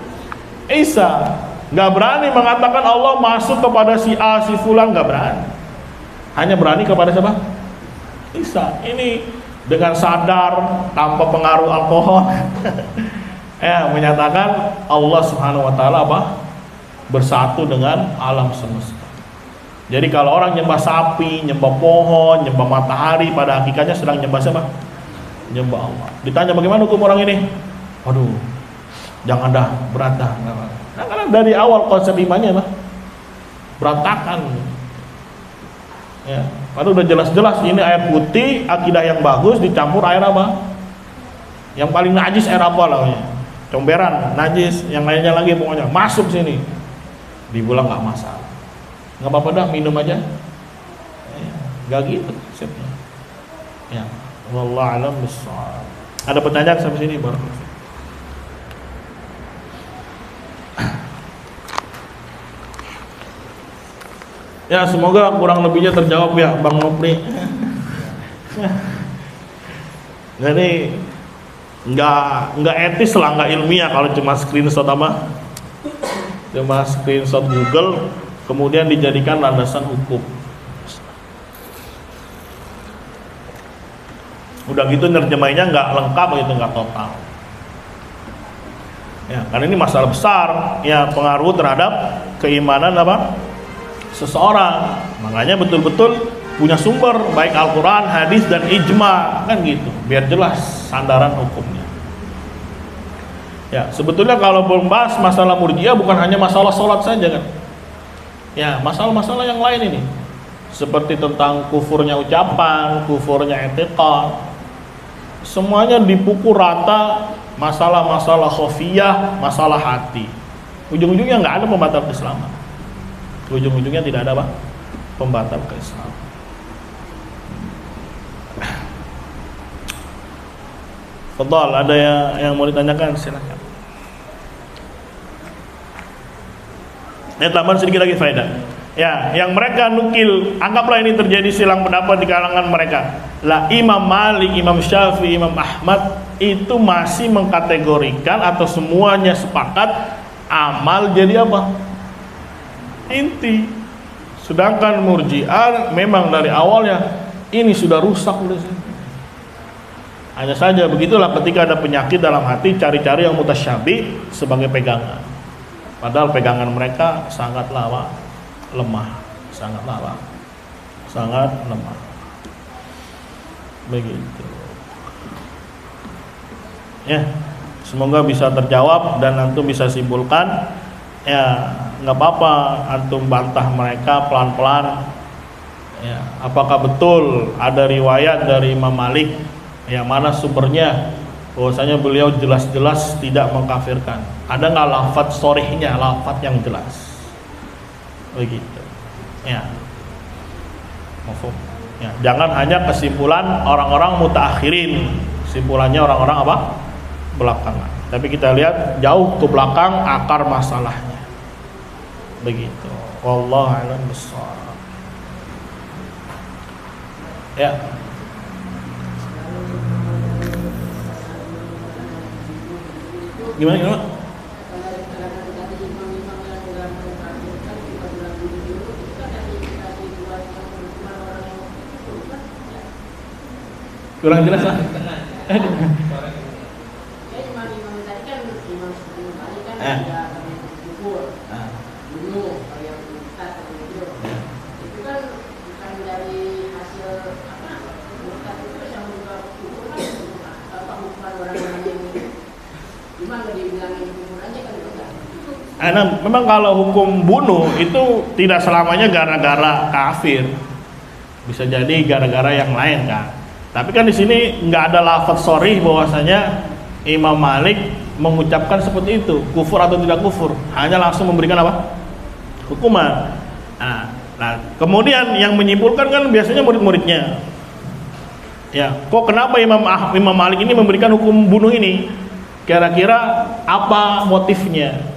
Isa. Gak berani mengatakan Allah masuk kepada si A, si Fulan, gak berani. Hanya berani kepada siapa? Isa. Ini dengan sadar tanpa pengaruh alkohol ya menyatakan Allah Subhanahu wa taala apa? Bersatu dengan alam semesta. Jadi kalau orang nyembah sapi, nyembah pohon, nyembah matahari, pada hakikatnya sedang nyembah siapa? Nyembah Allah. Ditanya bagaimana hukum orang ini? Waduh, jangan dah, berat dah. Nah, karena dari awal konsep imannya apa? Berantakan. Ya, padahal udah jelas-jelas ini air putih, akidah yang bagus dicampur air apa? Yang paling najis air apa lah? Comberan, najis, yang lainnya lagi pokoknya masuk sini. Dibilang nggak masalah, nggak apa-apa dah, minum aja. Ya, nggak gitu konsepnya. Ya, wallahu a'lam bishawab. Ada pertanyaan sampai sini baru. Ya, semoga kurang lebihnya terjawab ya Bang Nopri. Jadi nggak etis lah, nggak ilmiah kalau cuma screenshot apa, cuma screenshot Google kemudian dijadikan landasan hukum. Udah gitu nerjemahinnya nggak lengkap, itu nggak total. Ya, karena ini masalah besar ya, pengaruh terhadap keimanan apa? Seseorang. Makanya betul-betul punya sumber baik Al-Quran, hadis dan ijma, kan gitu, biar jelas sandaran hukumnya. Ya, sebetulnya kalau membahas masalah Murji'ah bukan hanya masalah sholat saja kan. Ya, masalah-masalah yang lain ini, seperti tentang kufurnya ucapan, kufurnya i'tiqad, semuanya dipukul rata. Masalah-masalah khofiyah, masalah hati, ujung-ujungnya nggak ada pembatal keislaman. Ujung-ujungnya tidak ada apa? Pembatal keislaman. Fadhal, ada yang mau ditanyakan? Silakan. Tambahan sedikit lagi faedah. Ya, yang mereka nukil, anggaplah ini terjadi silang pendapat di kalangan mereka. Lah Imam Malik, Imam Syafi'i, Imam Ahmad itu masih mengkategorikan atau semuanya sepakat amal jadi apa? Inti. Sedangkan Murji'ah memang dari awalnya ini sudah rusak udah sih. Hanya saja begitulah, ketika ada penyakit dalam hati cari-cari yang mutasyabih sebagai pegangan. Padahal pegangan mereka sangatlah lemah, sangat lemah. Begitu. Ya, semoga bisa terjawab dan antum bisa simpulkan. Ya, nggak apa-apa antum bantah mereka pelan-pelan. Ya, apakah betul ada riwayat dari Imam Malik yang mana sumbernya bahwasanya beliau jelas-jelas tidak mengkafirkan? Ada nggak lafadz sorihnya, lafadz yang jelas? Begitu. Ya, mafhum. Ya, jangan hanya kesimpulan orang-orang mutaakhirin, kesimpulannya orang-orang apa? Belakangan. Tapi kita lihat jauh ke belakang akar masalahnya. Begitu. Wallahu a'lam bishawab. Ya. Gimana? Kurang jelas lah. Nah, memang kalau hukum bunuh itu tidak selamanya gara-gara kafir, bisa jadi gara-gara yang lain kan. Tapi kan di sini nggak ada lafaz sharih bahwasanya Imam Malik mengucapkan seperti itu, kufur atau tidak kufur, hanya langsung memberikan apa? Hukuman. Nah, kemudian yang menyimpulkan kan biasanya murid-muridnya. Ya, kok kenapa Imam Malik ini memberikan hukum bunuh ini? Kira-kira apa motifnya?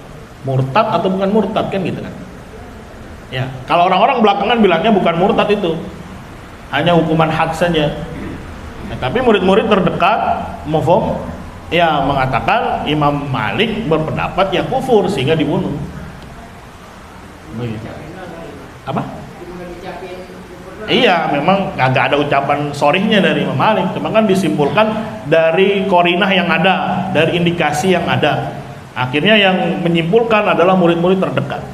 Murtad atau bukan murtad kan gitu kan? Ya, kalau orang-orang belakangan bilangnya bukan murtad itu, hanya hukuman had saja. Nah, tapi murid-murid terdekat mufhum ya mengatakan Imam Malik berpendapat ya kufur sehingga dibunuh. Begitu. Apa? Iya, memang agak ada ucapan sorihnya dari Imam Malik, cuma kan disimpulkan dari korinah yang ada, dari indikasi yang ada. Akhirnya yang menyimpulkan adalah murid-murid terdekat.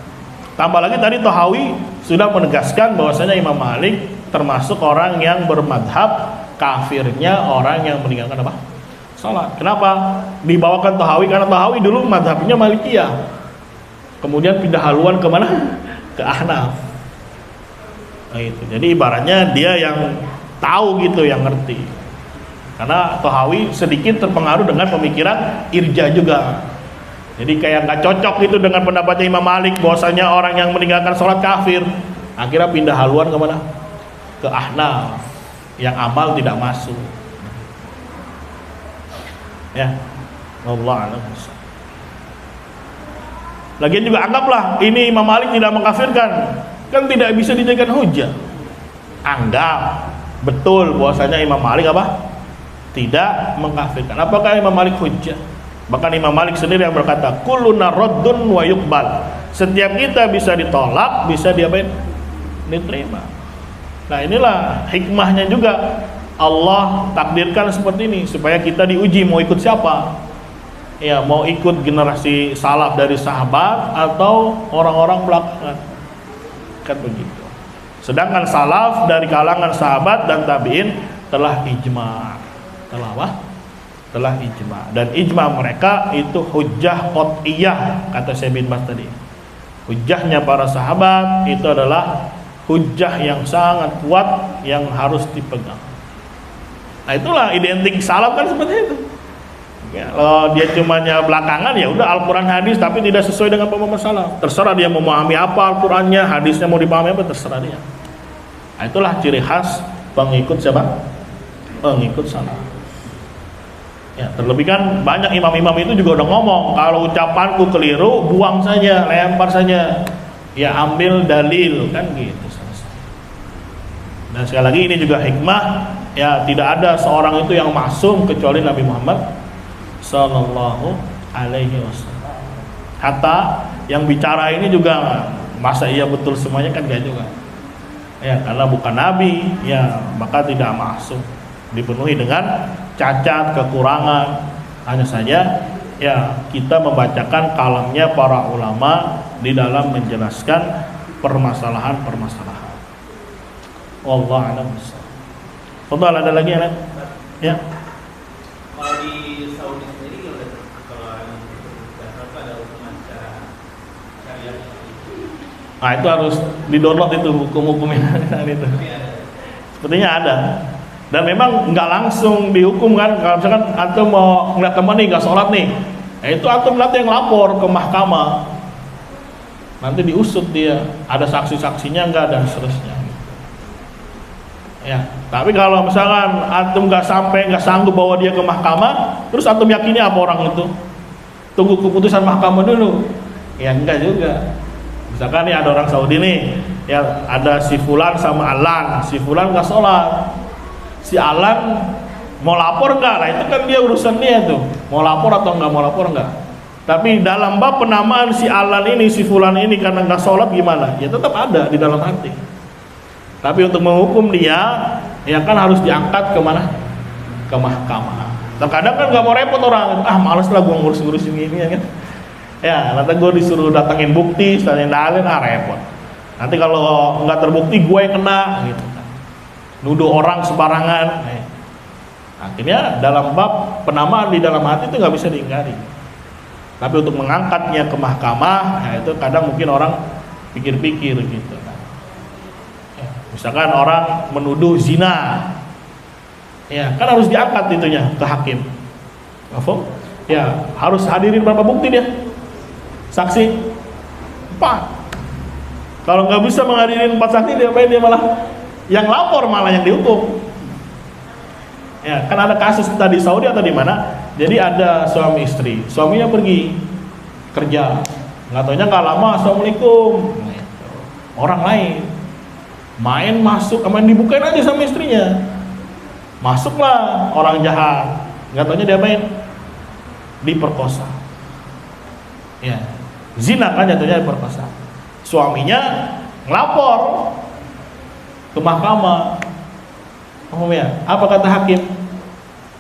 Tambah lagi tadi Tahawi sudah menegaskan bahwasanya Imam Malik termasuk orang yang bermadhab kafirnya orang yang meninggalkan apa? Salat. Kenapa dibawakan Tahawi? Karena Tahawi dulu madhabnya Malikiyah, kemudian pindah haluan kemana? Ke Ahnaf. Nah, itu. Jadi ibaratnya dia yang tahu gitu, yang ngerti. Karena Tahawi sedikit terpengaruh dengan pemikiran Irja juga. Jadi kayak nggak cocok gitu dengan pendapatnya Imam Malik bahwasanya orang yang meninggalkan sholat kafir. Akhirnya pindah haluan kemana? Ke Ahnaf, yang amal tidak masuk. Ya, Allah a'lam. Lagian juga anggaplah ini Imam Malik tidak mengkafirkan, kan tidak bisa dijadikan hujah. Anggap betul bahwasanya Imam Malik apa? Tidak mengkafirkan. Apakah Imam Malik hujah? Bahkan Imam Malik sendiri yang berkata, kulluna raddun wa yuqbal. Setiap kita bisa ditolak, bisa diapain? Diterima. Nah, inilah hikmahnya juga Allah takdirkan seperti ini supaya kita diuji mau ikut siapa. Ya, mau ikut generasi salaf dari sahabat atau orang-orang belakangan. Kan begitu. Sedangkan salaf dari kalangan sahabat dan tabi'in telah ijma'. Telah apa? Telah ijma', dan ijma' mereka itu hujjah qat'iyah, kata Syekh bin Baz tadi. Hujjahnya para sahabat itu adalah hujjah yang sangat kuat yang harus dipegang. Nah, itulah identik salaf kan seperti itu. Ya, kalau dia cumanya belakangan ya udah Al-Qur'an hadis tapi tidak sesuai dengan pemahaman salaf. Terserah dia mau memahami apa Al-Qur'annya, hadisnya mau dipahami apa, terserah dia. Nah, itulah ciri khas pengikut siapa? Pengikut salaf. Ya, terlebih kan banyak imam-imam itu juga udah ngomong, kalau ucapanku keliru, buang saja, lempar saja. Ya, ambil dalil, kan gitu. Dan sekali lagi ini juga hikmah, ya tidak ada seorang itu yang maksum kecuali Nabi Muhammad sallallahu alaihi wasallam. Hatta yang bicara ini juga masa iya betul semuanya kan enggak juga. Ya, karena bukan nabi, ya maka tidak maksum. Dipenuhi dengan cacat, kekurangan. Hanya saja ya kita membacakan kalamnya para ulama di dalam menjelaskan permasalahan-permasalahan. Wallahu a'lam bishawab. Fadhal, ada lagi ya? Ya. Kalau di Saudi sendiri kalau ada hukuman secara syariat. Nah, itu harus di-download itu hukum-hukumnya itu. Sepertinya ada. Dan memang nggak langsung dihukum kan. Kalau misalkan antum mau ngeliat teman nih nggak sholat nih, itu antum nanti yang lapor ke mahkamah. Nanti diusut dia, ada saksi-saksinya nggak dan seterusnya. Ya, tapi kalau misalkan antum nggak sanggup bawa dia ke mahkamah, terus antum yakini apa orang itu? Tunggu keputusan mahkamah dulu. Ya enggak juga. Misalkan nih ada orang Saudi nih, ya ada si Fulan sama Alan, si Fulan nggak sholat. Si Alan mau lapor nggak? Nah itu kan dia urusan dia tuh, mau lapor atau nggak mau lapor nggak. Tapi dalam bab penamaan si Alan ini, si Fulan ini karena nggak sholat gimana? Ya tetap ada di dalam hati. Tapi untuk menghukum dia, ya kan harus diangkat ke mana? Ke mahkamah. Terkadang kan nggak mau repot orang, males lah gue ngurus-ngurusin gini ya kan. Ya nanti gue disuruh datangin bukti, datangin dalil, repot. Nanti kalau nggak terbukti gue yang kena gitu. Nuduh orang sembarangan. Akhirnya dalam bab penamaan di dalam hati itu nggak bisa diingkari. Tapi untuk mengangkatnya ke mahkamah, ya itu kadang mungkin orang pikir-pikir gitu. Ya, misalkan orang menuduh zina, ya kan harus diangkat itunya ke hakim. Ya harus hadirin berapa bukti dia? Saksi 4. Kalau nggak bisa menghadirin 4 saksi, dia malah yang lapor, malah yang dihukum. Ya, kan ada kasus kita di Saudi atau di mana? Jadi ada suami istri, suaminya pergi kerja, nggak taunya nggak lama assalamualaikum, orang lain main masuk, main dibukain aja sama istrinya, masuklah orang jahat, nggak taunya diapain? Diperkosa. Ya, zina kan jatuhnya diperkosa. Suaminya ngelapor ke mahkamah. Ya, apa kata hakim?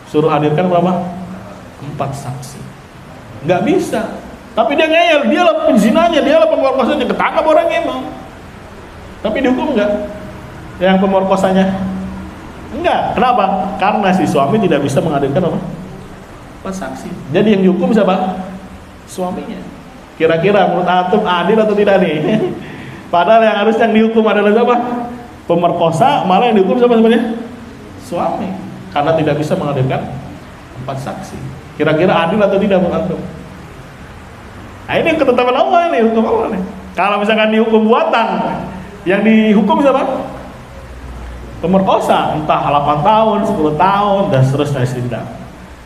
Suruh hadirkan berapa? 4 saksi. Nggak bisa. Tapi dia ngeyel, dia lah penzinanya, dia lah pemerkosanya, ketangkap orangnya emang. Tapi dihukum nggak? Yang pemerkosanya? Enggak. Kenapa? Karena si suami tidak bisa menghadirkan apa? 4 saksi. Jadi yang dihukum siapa? Suaminya. Kira-kira menurut antum adil atau tidak nih? Padahal yang harus yang dihukum adalah siapa? Pemerkosa, malah yang dihukum siapa sebenarnya? Suami. Karena tidak bisa menghadirkan 4 saksi. Kira-kira adil atau tidak menurut antum? Nah, ini ketetapan Allah nih, hukum Allah nih. Kalau misalkan dihukum buatan, yang dihukum siapa? Pemerkosa, entah 8 tahun, 10 tahun, dan seterusnya sidang.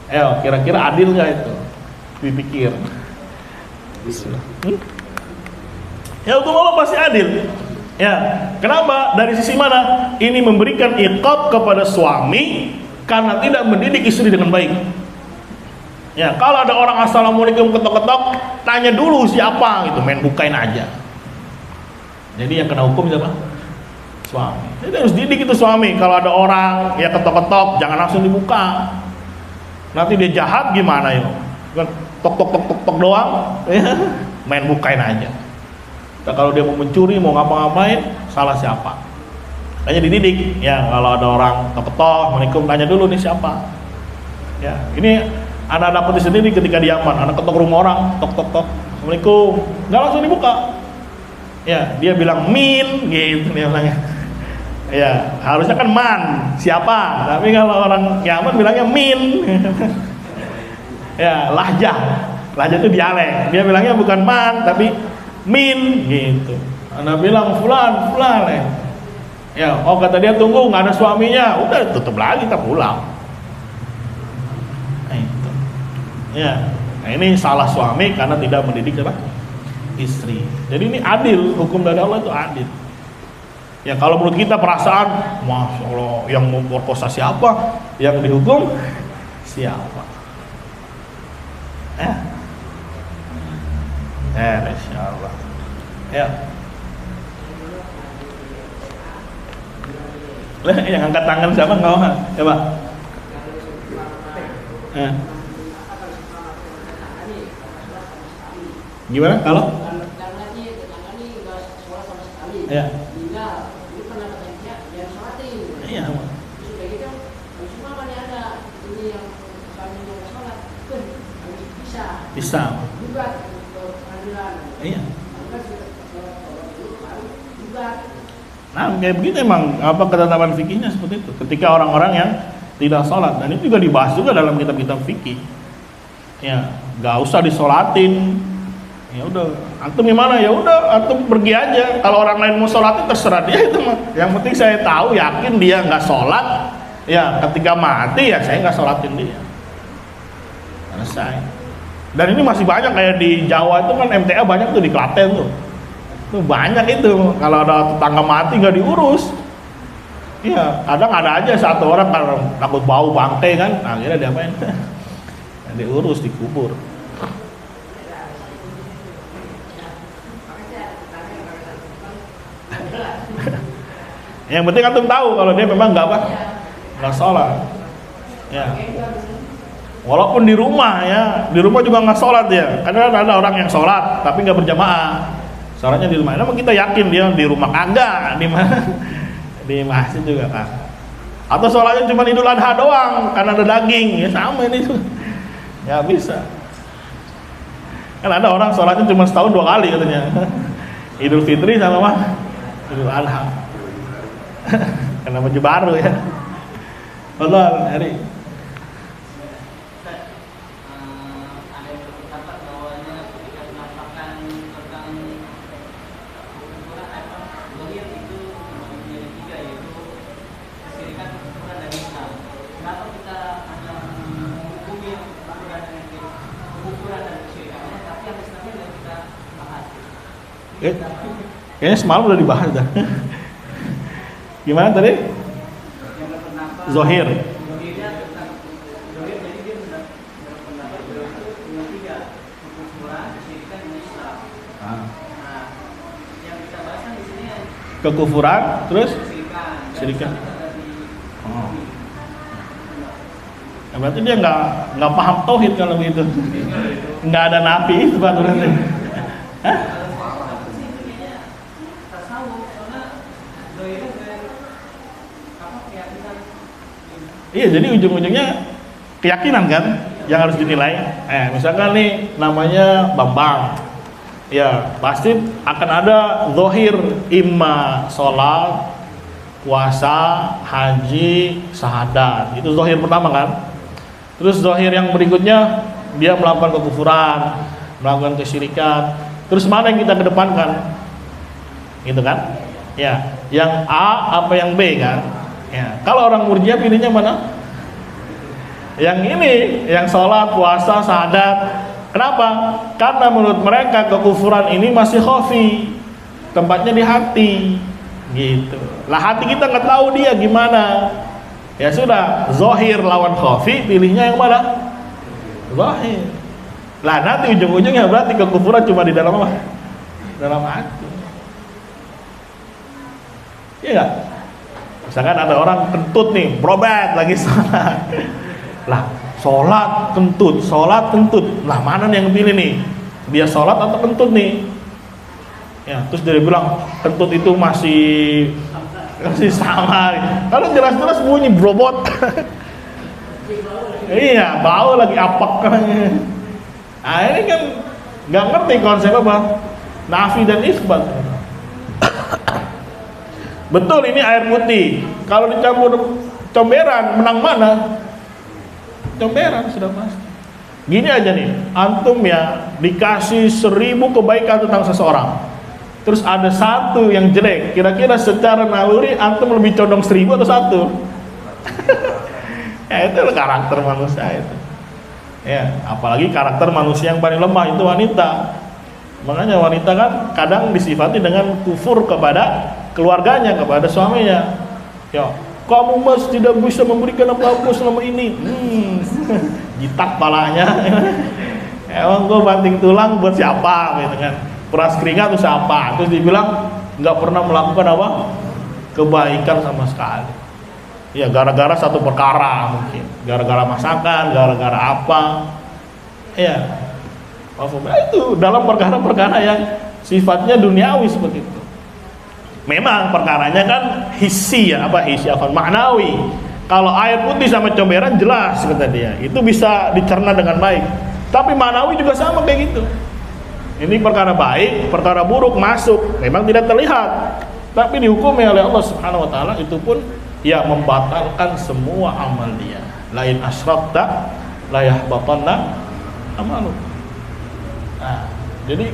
Ayo, kira-kira adil nggak itu? Dipikir. Ya, hukum Allah pasti adil. Ya, kenapa? Dari sisi mana? Ini memberikan iqab kepada suami karena tidak mendidik istri dengan baik. Ya, kalau ada orang assalamualaikum ketok-ketok, tanya dulu siapa gitu, main bukain aja. Jadi yang kena hukum siapa? Suami. Jadi harus didik itu suami. Kalau ada orang ya ketok-ketok, jangan langsung dibuka. Nanti dia jahat gimana ya? Kan tok doang, main bukain aja. Nah, kalau dia mau mencuri, mau ngapa-ngapain, salah siapa? Tanya dididik. Ya, kalau ada orang ketok-ketok, assalamualaikum, tanya dulu nih siapa. Ya, ini anak dapat sendiri ketika di Yaman, anak ketok rumah orang, tok, assalamualaikum, nggak langsung dibuka. Ya, dia bilang min, gitu dia bilangnya. Ya, harusnya kan man, siapa? Tapi kalau orang Yaman bilangnya min. Ya, lahjah itu dialek. Dia bilangnya bukan man, tapi min, gitu. Anda bilang fulan, ya. Oh, kata dia tunggu, nggak ada suaminya, udah tutup lagi, kita pulang. Ya, nah ini salah suami karena tidak mendidik apa? Istri. Jadi ini adil, hukum dari Allah itu adil. Ya kalau menurut kita perasaan, masya Allah, yang memperkosa siapa, yang dihukum siapa? Insya Allah. Ya. Yang angkat tangan siapa? Nggak mau? Ya Pak. Gimana kalau? Ya. Iya. Bisa. Iya. Nah, kayak begitu emang apa ketetapan fikihnya seperti itu. Ketika orang-orang yang tidak sholat, dan itu juga dibahas juga dalam kitab-kitab fikih. Ya, nggak usah disolatin. Ya udah, antum gimana? Ya udah, antum pergi aja. Kalau orang lain mau sholatin terserah dia itu mah. Yang penting saya tahu, yakin dia nggak sholat. Ya, ketika mati ya saya nggak sholatin dia. Selesai. Dan ini masih banyak kayak di Jawa itu kan MTA banyak tuh, di Klaten tuh. Tuh banyak itu. Kalau ada tetangga mati nggak diurus. Iya, kadang ada aja satu orang kalau takut bau bangkai kan, akhirnya diapain? Diurus, dikubur. Yang penting antum tahu kalau dia memang nggak sholat. Ya. Walaupun di rumah ya, di rumah juga nggak sholat ya. Karena ada orang yang sholat tapi nggak berjamaah. Sholatnya di rumah. Emang kita yakin dia di rumah kagak, di mana? Di masjid juga kan. Atau sholatnya cuma Idul Adha doang karena ada daging, ya sama ini tuh. Nggak bisa. Kan ada orang sholatnya cuma setahun 2 kali katanya. Idul Fitri sama apa? Idul Adha. Karena baju baru ya. Allah, hari. Ada yang berpendapat bahwanya ketika menampakkan tentang ukuran zahir itu menjadi 3, yaitu kesyirikan, kekufuran, dan Islam. Kenapa kita hanya menghukumi kekufuran dan kesyirikannya, tapi yang Islamnya tidak kita bahas? Kayaknya semalam udah dibahas dah. Gimana tadi? Yang berpendapat Zohir. zahirnya tentang zahir, jadi dia berpendapat bahwa itu punya 3, kekufuran, kesyirikan, dan Islam. Nah, yang kita bahas kan di sini Kekufuran, terus kesyirikan. Oh. Ya, berarti dia nggak paham tauhid kalau begitu. Nggak ada nabi itu Pak berarti. Hah? Iya, jadi ujung-ujungnya keyakinan kan yang harus dinilai. Misalkan nih namanya Bambang. Ya, pasti akan ada zahir imma sholat, puasa, haji, syahadat. Itu zahir pertama kan. Terus zahir yang berikutnya dia melakukan kekufuran, melakukan kesyirikan. Terus mana yang kita kedepankan? Gitu kan? Ya, yang A apa yang B kan? Ya, kalau orang Murji'ah pilihnya mana? Yang ini, yang sholat, puasa, syahadat. Kenapa? Karena menurut mereka kekufuran ini masih khafi, tempatnya di hati, gitu. Lah hati kita nggak tahu dia gimana. Ya sudah, zahir lawan khafi, pilihnya yang mana? Zahir. Lah nanti ujung-ujungnya berarti kekufuran cuma di dalam apa? Dalam hati. Iya nggak? Misalkan ada orang kentut nih, berobat lagi sholat. Lah, sholat kentut. Lah mana nih yang pilih nih? Dia sholat atau kentut nih? Ya, terus dia bilang kentut itu masih sama. Kalau jelas-jelas bunyi berobot. Iya, bau lagi apak. Nah ini kan nggak ngerti konsep apa? Nafi dan isbat. Betul ini air putih. Kalau dicampur comberan menang mana? Comberan sudah pasti. Gini aja nih, antum ya dikasih 1000 kebaikan tentang seseorang. Terus ada 1 yang jelek. Kira-kira secara naluri antum lebih condong 1000 atau 1? Ya itu karakter manusia itu. Ya, apalagi karakter manusia yang paling lemah itu wanita. Makanya wanita kan kadang disifati dengan kufur kepada keluarganya, kepada suaminya. Ya, kamu mas tidak bisa memberikan apa-apa selama ini. Jitak palanya. Emang gue banting tulang buat siapa gitu kan? Peras keringat tuh siapa? Terus dibilang nggak pernah melakukan apa? Kebaikan sama sekali. Ya gara-gara satu perkara mungkin. Gara-gara masakan, gara-gara apa? Ya. Itu dalam perkara-perkara yang sifatnya duniawi seperti itu. Memang perkaranya kan hissi ya, maknawi. Kalau air putih sama comberan jelas kata dia, itu bisa dicerna dengan baik. Tapi maknawi juga sama kayak gitu. Ini perkara baik, perkara buruk masuk, memang tidak terlihat, tapi dihukumi oleh Allah Subhanahu wa taala, itu pun ya membatalkan semua amal dia. Lain asyrakta la yahbatanna amalu. Nah, jadi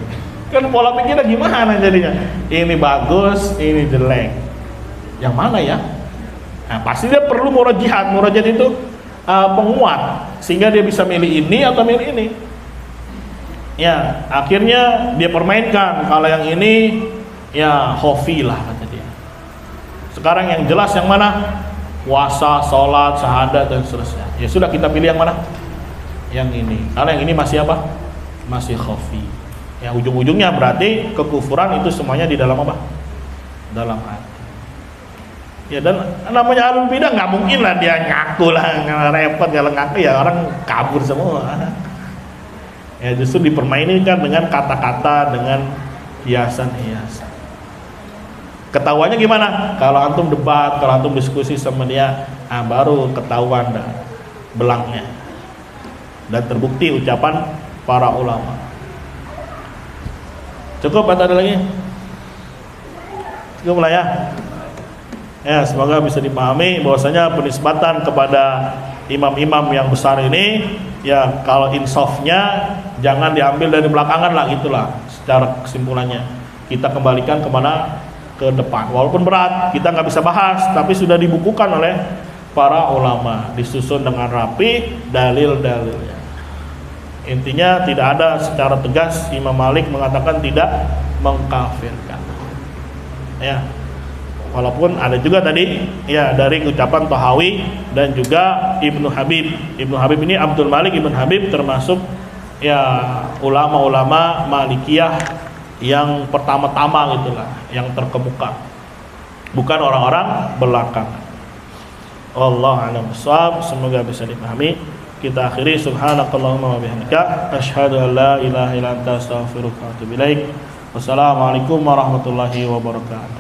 kan pola pikirnya gimana jadinya? Ini bagus, ini jelek. Yang mana ya? Nah, pasti dia perlu murajaat. Murajaat itu penguat sehingga dia bisa milih ini atau milih ini. Ya, akhirnya dia permainkan. Kalau yang ini ya khofi lah kata dia. Sekarang yang jelas yang mana? Puasa, sholat, syahadat dan seterusnya. Ya sudah, kita pilih yang mana? Yang ini. Kalau yang ini masih apa? Masih khofi. Ya ujung-ujungnya berarti kekufuran itu semuanya di dalam apa? Dalam hati. Ya dan namanya ahlul bidah nggak mungkin lah dia ngaku lah, nggak repot kalau ngaku ya orang kabur semua. Ya justru dipermainkan dengan kata-kata, dengan hiasan-hiasan. Ketahuannya gimana? Kalau antum debat, kalau antum diskusi sama dia, Nah, baru ketahuan dah belangnya dan terbukti ucapan para ulama. Cukup atau ada lagi? Cukup lah ya. Ya, semoga bisa dipahami bahwasanya penisbatan kepada imam-imam yang besar ini ya, kalau insafnya jangan diambil dari belakangan lah, gitulah secara kesimpulannya. Kita kembalikan kemana? Ke depan. Walaupun berat, kita nggak bisa bahas, tapi sudah dibukukan oleh para ulama, disusun dengan rapi dalil-dalilnya. Intinya tidak ada secara tegas Imam Malik mengatakan tidak mengkafirkan. Ya, walaupun ada juga tadi ya dari ucapan Tahawi dan juga Ibnu Habib. Ibnu Habib ini Abdul Malik Ibnu Habib termasuk ya ulama-ulama Malikiyah yang pertama-tama gitulah, yang terkemuka, bukan orang-orang belakangan. Wallahu a'lam bishawab. Semoga bisa dipahami. Kita akhiri subhanakallahumma wa bihamdika asyhadu an la ilaha illa anta astaghfiruka wa atubu ilaik. Wassalamualaikum warahmatullahi wabarakatuh.